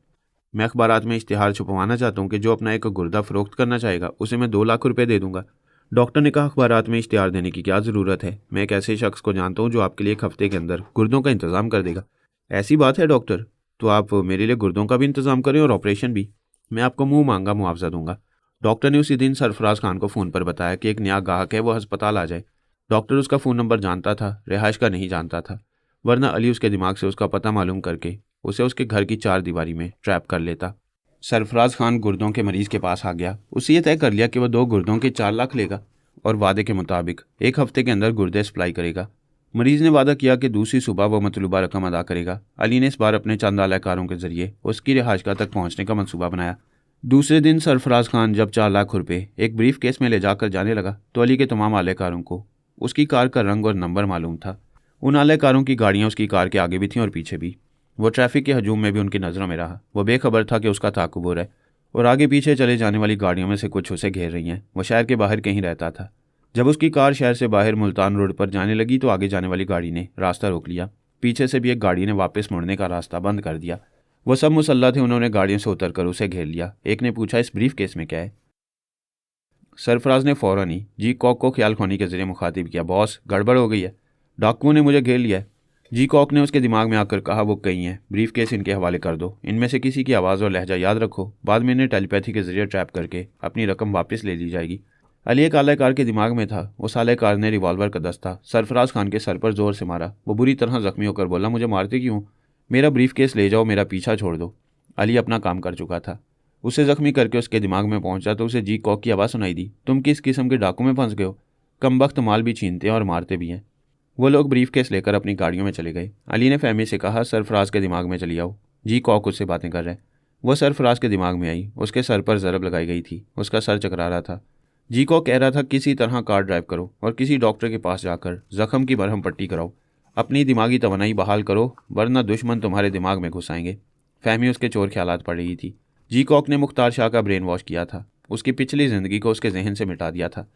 मैं अखबारात में इश्तिहार छुपवाना चाहता हूँ कि जो अपना एक गुर्दा फ़रोख्त करना चाहेगा उसे मैं 2 लाख रुपए दे दूंगा। डॉक्टर ने कहा, अखबारात में इश्तिहार देने की क्या ज़रूरत है। मैं एक ऐसे शख्स को जानता हूँ जो आपके लिए 1 हफ्ते के अंदर गुर्दों का इंतज़ाम कर देगा। ऐसी बात है डॉक्टर, तो आप मेरे लिए गुर्दों का भी इंतज़ाम करें और ऑपरेशन भी। मैं आपको मुँह मांगा मुआवजा दूंगा। डॉक्टर ने उसी दिन सरफराज खान को फ़ोन पर बताया कि एक नया गाहक है, वो अस्पताल आ जाए। डॉक्टर उसका फ़ोन नंबर जानता था, रिहाइश का नहीं जानता था, वरना अली उसके दिमाग से उसका पता मालूम करके उसे उसके घर की 4 दीवारी में ट्रैप कर लेता। सरफराज खान गुर्दों के मरीज़ के पास आ गया। उसे ये तय कर लिया कि वह 2 गुर्दों के 4 लाख लेगा और वादे के मुताबिक 1 हफ्ते के अंदर गुर्दे सप्लाई करेगा। मरीज़ ने वादा किया कि दूसरी सुबह वह मतलूबा रकम अदा करेगा। अली ने इस बार अपने चंद आलाकारों के जरिए उसकी रिहाइशगाह तक पहुंचने का मंसूबा बनाया। दूसरे दिन सरफराज खान जब 4 लाख रुपए एक ब्रीफ केस में ले जाकर जाने लगा तो अली के तमाम आलाकारों को उसकी कार का रंग और नंबर मालूम था। उन आलाकारों की गाड़ियाँ उसकी कार के आगे भी थीं और पीछे भी। वो ट्रैफिक के हजूम में भी उनकी नज़रों में रहा। वो बेखबर था कि उसका ताक़ुब हो रहा है और आगे पीछे चले जाने वाली गाड़ियों में से कुछ उसे घेर रही हैं। वो शहर के बाहर कहीं रहता था। जब उसकी कार शहर से बाहर मुल्तान रोड पर जाने लगी तो आगे जाने वाली गाड़ी ने रास्ता रोक लिया। पीछे से भी एक गाड़ी ने वापस मुड़ने का रास्ता बंद कर दिया। वो सब मुसल्लह थे, उन्होंने गाड़ियों से उतरकर उसे घेर लिया। एक ने पूछा, इस ब्रीफ केस में क्या है? सरफराज ने फ़ौरन ही जी कॉक को ख्याल खोनी के जरिए मुखातिब किया, बॉस गड़बड़ हो गई है, डाकुओं ने मुझे घेर लिया है। जी कॉक ने उसके दिमाग में आकर कहा, वो कहीं हैं, ब्रीफ केस इनके हवाले कर दो, इनमें से किसी की आवाज़ और लहजा याद रखो, बाद में इन्हें टेलीपैथी के जरिए ट्रैप करके अपनी रकम वापस ले ली जाएगी। अली एक आलाकार के दिमाग में था। उस आलाकार ने रिवॉल्वर का दस्ता सरफराज खान के सर पर जोर से मारा। वो बुरी तरह जख्मी होकर बोला, मुझे मारते क्यों? मेरा ब्रीफ केस ले जाओ, मेरा पीछा छोड़ दो। अली अपना काम कर चुका था। उसे जख्मी करके उसके दिमाग में पहुंचा तो उसे जी कॉक की आवाज़ सुनाई दी, तुम किस किस्म के डाकू में फंस गए हो? कमबख्त माल भी छीनते हैं और मारते भी हैं। वो लोग ब्रीफ केस लेकर अपनी गाड़ियों में चले गए। अली ने फहमी से कहा, सरफराज के दिमाग में चली आओ। जी कॉक उससे बातें कर रहे हैं। वह सरफराज के दिमाग में आई। उसके सर पर ज़रब लगाई गई थी। उसका सर चकरा रहा था। जी कॉक कह रहा था, किसी तरह कार ड्राइव करो और किसी डॉक्टर के पास जाकर जख्म की मरहम पट्टी कराओ, अपनी दिमागी तवानाई बहाल करो, वरना दुश्मन तुम्हारे दिमाग में घुस आएंगे। फहमी उसके चोर ख्यालात पड़ रही थी। जी कॉक ने मुख्तार शाह का ब्रेन वॉश किया था, उसकी पिछली ज़िंदगी को उसके जहन से मिटा दिया था।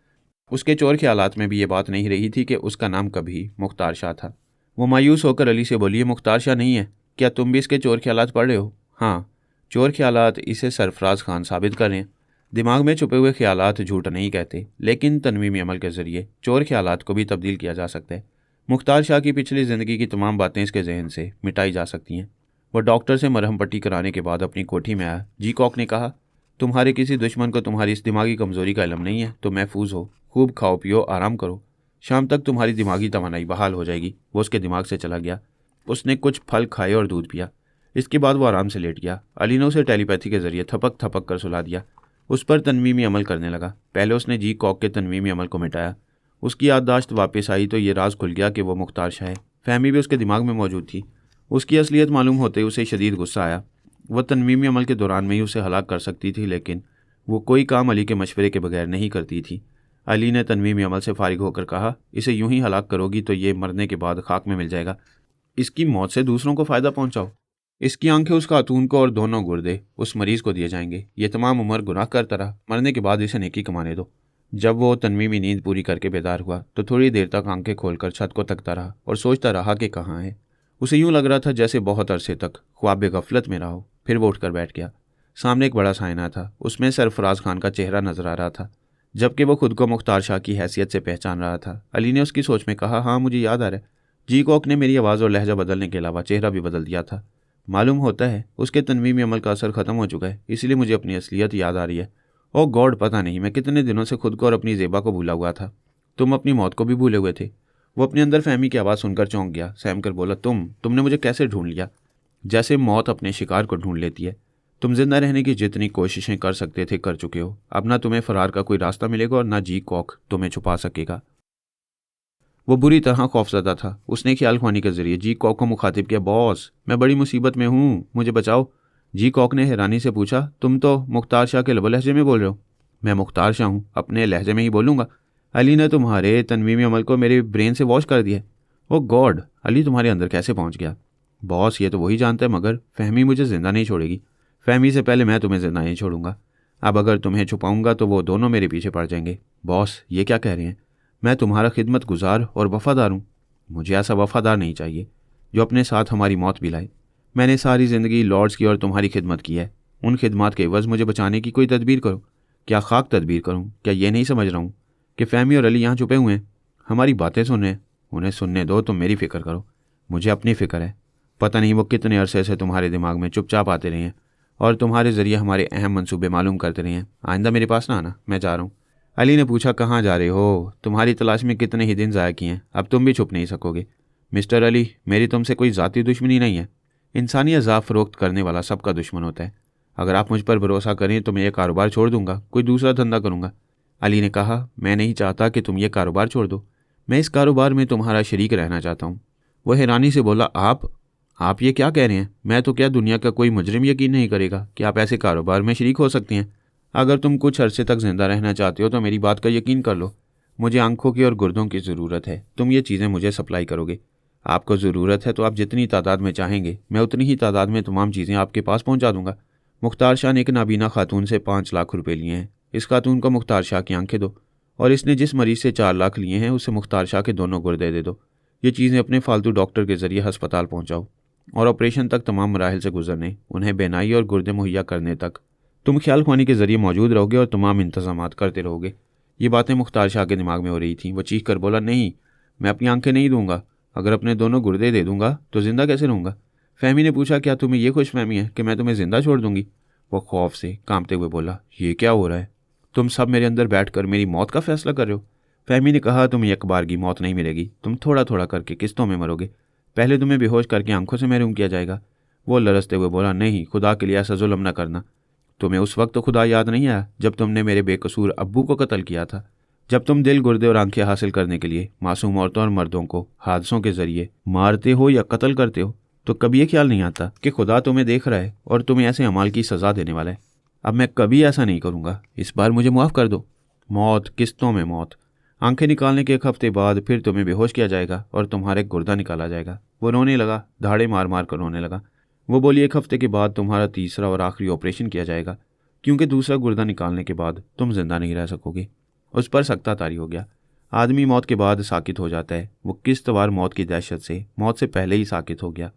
उसके चोर ख्यालात में भी ये बात नहीं रही थी कि उसका नाम कभी मुख्तार शाह था। वो मायूस होकर अली से बोली, मुख्तार शाह नहीं है, क्या तुम भी इसके चोर ख्यालात पढ़ रहे हो? हाँ, चोर ख्यालात इसे सरफराज खान साबित कर रहे हैं। दिमाग में छुपे हुए ख्यालात झूठ नहीं कहते, लेकिन तनवीमी अमल के ज़रिए चोर ख्यालात को भी तब्दील किया जा सकता है। मुख्तार शाह की पिछली ज़िंदगी की तमाम बातें इसके जहन से मिटाई जा सकती हैं। वह डॉक्टर से मरहम पट्टी कराने के बाद अपनी कोठी में आया। जी कॉक ने कहा, तुम्हारे किसी दुश्मन को तुम्हारी इस दिमागी कमज़ोरी का इल्म नहीं है तो महफूज हो, खूब खाओ पियो, आराम करो, शाम तक तुम्हारी दिमागी तवानाई बहाल हो जाएगी। वो उसके दिमाग से चला गया। उसने कुछ फल खाए और दूध पिया। इसके बाद वो आराम से लेट गया। अली ने उसे टेलीपैथी के जरिए थपक थपक कर सुला दिया। उस पर तनवीमी अमल करने लगा। पहले उसने जी कॉक के तनवीमी अमल को मिटाया। उसकी याददाश्त वापस आई तो ये राज खुल गया कि वो मुख्तार शाह है। फहमी भी उसके दिमाग में मौजूद थी। उसकी असलियत मालूम होते उसे शदीद गुस्सा आया। वह तनवीमी अमल के दौरान में ही उसे हलाक कर सकती थी, लेकिन वो कोई काम अली के मशवरे के बगैर नहीं करती थी। अली ने तनवीमी अमल से फारिग होकर कहा, इसे यूं ही हलाक करोगी तो ये मरने के बाद खाक में मिल जाएगा। इसकी मौत से दूसरों को फ़ायदा पहुंचाओ। इसकी आंखें उस खातून को और दोनों गुर्दे उस मरीज़ को दिए जाएंगे। ये तमाम उम्र गुनाह करता रहा, मरने के बाद इसे नेकी कमाने दो। जब वो तनवीमी नींद पूरी करके बेदार हुआ तो थोड़ी देर तक आंखें खोलकर छत को तकता रहा और सोचता रहा कि कहाँ है। उसे यूं लग रहा था जैसे बहुत अरसे तक ख्वाब गफलत में रहा हो। फिर वो उठकर बैठ गया। सामने एक बड़ा सा आईना था। उसमें सरफराज खान का चेहरा नजर आ रहा था, जबकि वो खुद को मुख्तार शाह की हैसियत से पहचान रहा था। अली ने उसकी सोच में कहा, हाँ मुझे याद आ रहा है, जी कॉक ने मेरी आवाज़ और लहजा बदलने के अलावा चेहरा भी बदल दिया था। मालूम होता है उसके तनवीमी अमल का असर ख़त्म हो चुका है, इसलिए मुझे अपनी असलियत याद आ रही है। ओ गॉड, पता नहीं मैं कितने दिनों से खुद को और अपनी ज़ेबा को भूला हुआ था। तुम अपनी मौत को भी भूले हुए थे। वो अपने अंदर फहमी की आवाज़ सुनकर चौंक गया। सहम कर बोला, तुमने मुझे कैसे ढूंढ लिया? जैसे मौत अपने शिकार को ढूंढ लेती है। तुम जिंदा रहने की जितनी कोशिशें कर सकते थे कर चुके हो। अब ना तुम्हें फरार का कोई रास्ता मिलेगा और ना जी कॉक तुम्हें छुपा सकेगा। वो बुरी तरह खौफजदा था। उसने ख्याल ख्वानी के जरिए जी कॉक को मुखातिब किया, बॉस मैं बड़ी मुसीबत में हूँ, मुझे बचाओ। जी कॉक ने हैरानी से पूछा, तुम तो मुख्तार शाह के लबो लहजे में बोल रहे हो? मैं मुख्तार शाह हूँ, अपने लहजे में ही बोलूँगा। अली ने तुम्हारे तनवीमी अमल को मेरे ब्रेन से वॉश कर दिया। ओ गॉड, अली तुम्हारे अंदर कैसे पहुँच गया? बॉस ये तो वही जानता है, मगर फहमी मुझे जिंदा नहीं छोड़ेगी। फहमी से पहले मैं तुम्हें जिंदा नहीं छोड़ूंगा। अब अगर तुम्हें छुपाऊंगा तो वो दोनों मेरे पीछे पड़ जाएंगे। बॉस ये क्या कह रहे हैं? मैं तुम्हारा खिदमत गुजार और वफ़ादार हूँ। मुझे ऐसा वफ़ादार नहीं चाहिए जो अपने साथ हमारी मौत भी लाए। मैंने सारी ज़िंदगी लॉर्ड्स की और तुम्हारी खिदमत की है। उन खिदमत के एवज़ मुझे बचाने की कोई तदबीर करो। क्या खाक तदबीर करूँ? क्या ये नहीं समझ रहा हूँ कि फहमी और अली यहाँ छुपे हुए हैं, हमारी बातें सुन रहे हैं? उन्हें सुनने दो, तुम मेरी फ़िक्र करो। मुझे अपनी फ़िक्र है। पता नहीं वो कितने अरसे से तुम्हारे दिमाग में चुपचाप आते रहे हैं और तुम्हारे ज़रिए हमारे अहम मंसूबे मालूम करते रहे हैं। आइंदा मेरे पास ना आना, मैं जा रहा हूँ। अली ने पूछा, कहाँ जा रहे हो? तुम्हारी तलाश में कितने ही दिन ज़ाया किए हैं, अब तुम भी छुप नहीं सकोगे। मिस्टर अली, मेरी तुमसे कोई ज़ाती दुश्मनी नहीं है। इंसानी अज़ाब फ़रोख्त करने वाला सबका दुश्मन होता है। अगर आप मुझ पर भरोसा करें तो मैं ये कारोबार छोड़ दूंगा, कोई दूसरा धंधा करूंगा। अली ने कहा, मैं नहीं चाहता कि तुम ये कारोबार छोड़ दो। मैं इस कारोबार में तुम्हारा शरीक रहना चाहता हूँ। वह हैरानी से बोला, आप ये क्या कह रहे हैं? मैं तो क्या दुनिया का कोई मुजरिम यकीन नहीं करेगा कि आप ऐसे कारोबार में शरीक हो सकती हैं। अगर तुम कुछ अरसे तक जिंदा रहना चाहते हो तो मेरी बात का यकीन कर लो। मुझे आंखों की और गुर्दों की ज़रूरत है, तुम ये चीज़ें मुझे सप्लाई करोगे। आपको ज़रूरत है तो आप जितनी तादाद में चाहेंगे मैं उतनी ही तादाद में तमाम चीज़ें आपके पास पहुंचा दूंगा। मुख्तार शाह ने एक नाबीना खातून से 5 लाख रुपए लिए हैं। इस खातून को मुख्तार शाह की आंखें दो, और इसने जिस मरीज से 4 लाख लिए हैं उसे मुख्तार शाह के दोनों गुर्दे दे दो। ये चीज़ें अपने फालतू डॉक्टर के जरिए अस्पताल पहुँचाओ और ऑपरेशन तक तमाम मराहल से गुजरने, उन्हें बेनाई और गुर्दे मुहैया करने तक तुम ख्याल ख्वानी के जरिए मौजूद रहोगे और तमाम इंतजामात करते रहोगे। ये बातें मुख्तार शाह के दिमाग में हो रही थीं। वो चीख कर बोला, नहीं, मैं अपनी आंखें नहीं दूंगा। अगर अपने दोनों गुर्दे दे दूंगा तो जिंदा कैसे रहूंगा? फहमी ने पूछा, क्या तुम्हें यह खुशफहमी है कि मैं तुम्हें जिंदा छोड़ दूंगी? वो खौफ से कांपते हुए बोला, ये क्या हो रहा है? तुम सब मेरे अंदर बैठकर मेरी मौत का फैसला कर रहे हो। फहमी ने कहा, तुम्हें एक बार की मौत नहीं मिलेगी, तुम थोड़ा थोड़ा करके किस्तों में मरोगे। पहले तुम्हें बेहोश करके आंखों से महरूम किया जाएगा। वो लरसते हुए बोला, नहीं, खुदा के लिए ऐसा जुल्म न करना। तुम्हें उस वक्त तो खुदा याद नहीं आया जब तुमने मेरे बेकसूर अब्बू को कत्ल किया था? जब तुम दिल, गुर्दे और आंखें हासिल करने के लिए मासूम औरतों और मर्दों को हादसों के जरिए मारते हो या कत्ल करते हो तो कभी ये ख्याल नहीं आता कि खुदा तुम्हें देख रहा है और तुम्हें ऐसे अमाल की सज़ा देने वाला है। अब मैं कभी ऐसा नहीं करूँगा, इस बार मुझे माफ़ कर दो। मौत, किस्तों में मौत। आंखें निकालने के 1 हफ्ते बाद फिर तुम्हें बेहोश किया जाएगा और तुम्हारे गुर्दा निकाला जाएगा। वो रोने लगा, धाड़े मार मार कर रोने लगा। वो बोली, 1 हफ्ते के बाद तुम्हारा तीसरा और आखिरी ऑपरेशन किया जाएगा, क्योंकि दूसरा गुर्दा निकालने के बाद तुम जिंदा नहीं रह सकोगे। उस पर सख्ता तारी हो गया। आदमी मौत के बाद साकित हो जाता है। वो किस्तवार मौत की दहशत से मौत से पहले ही साकित हो गया।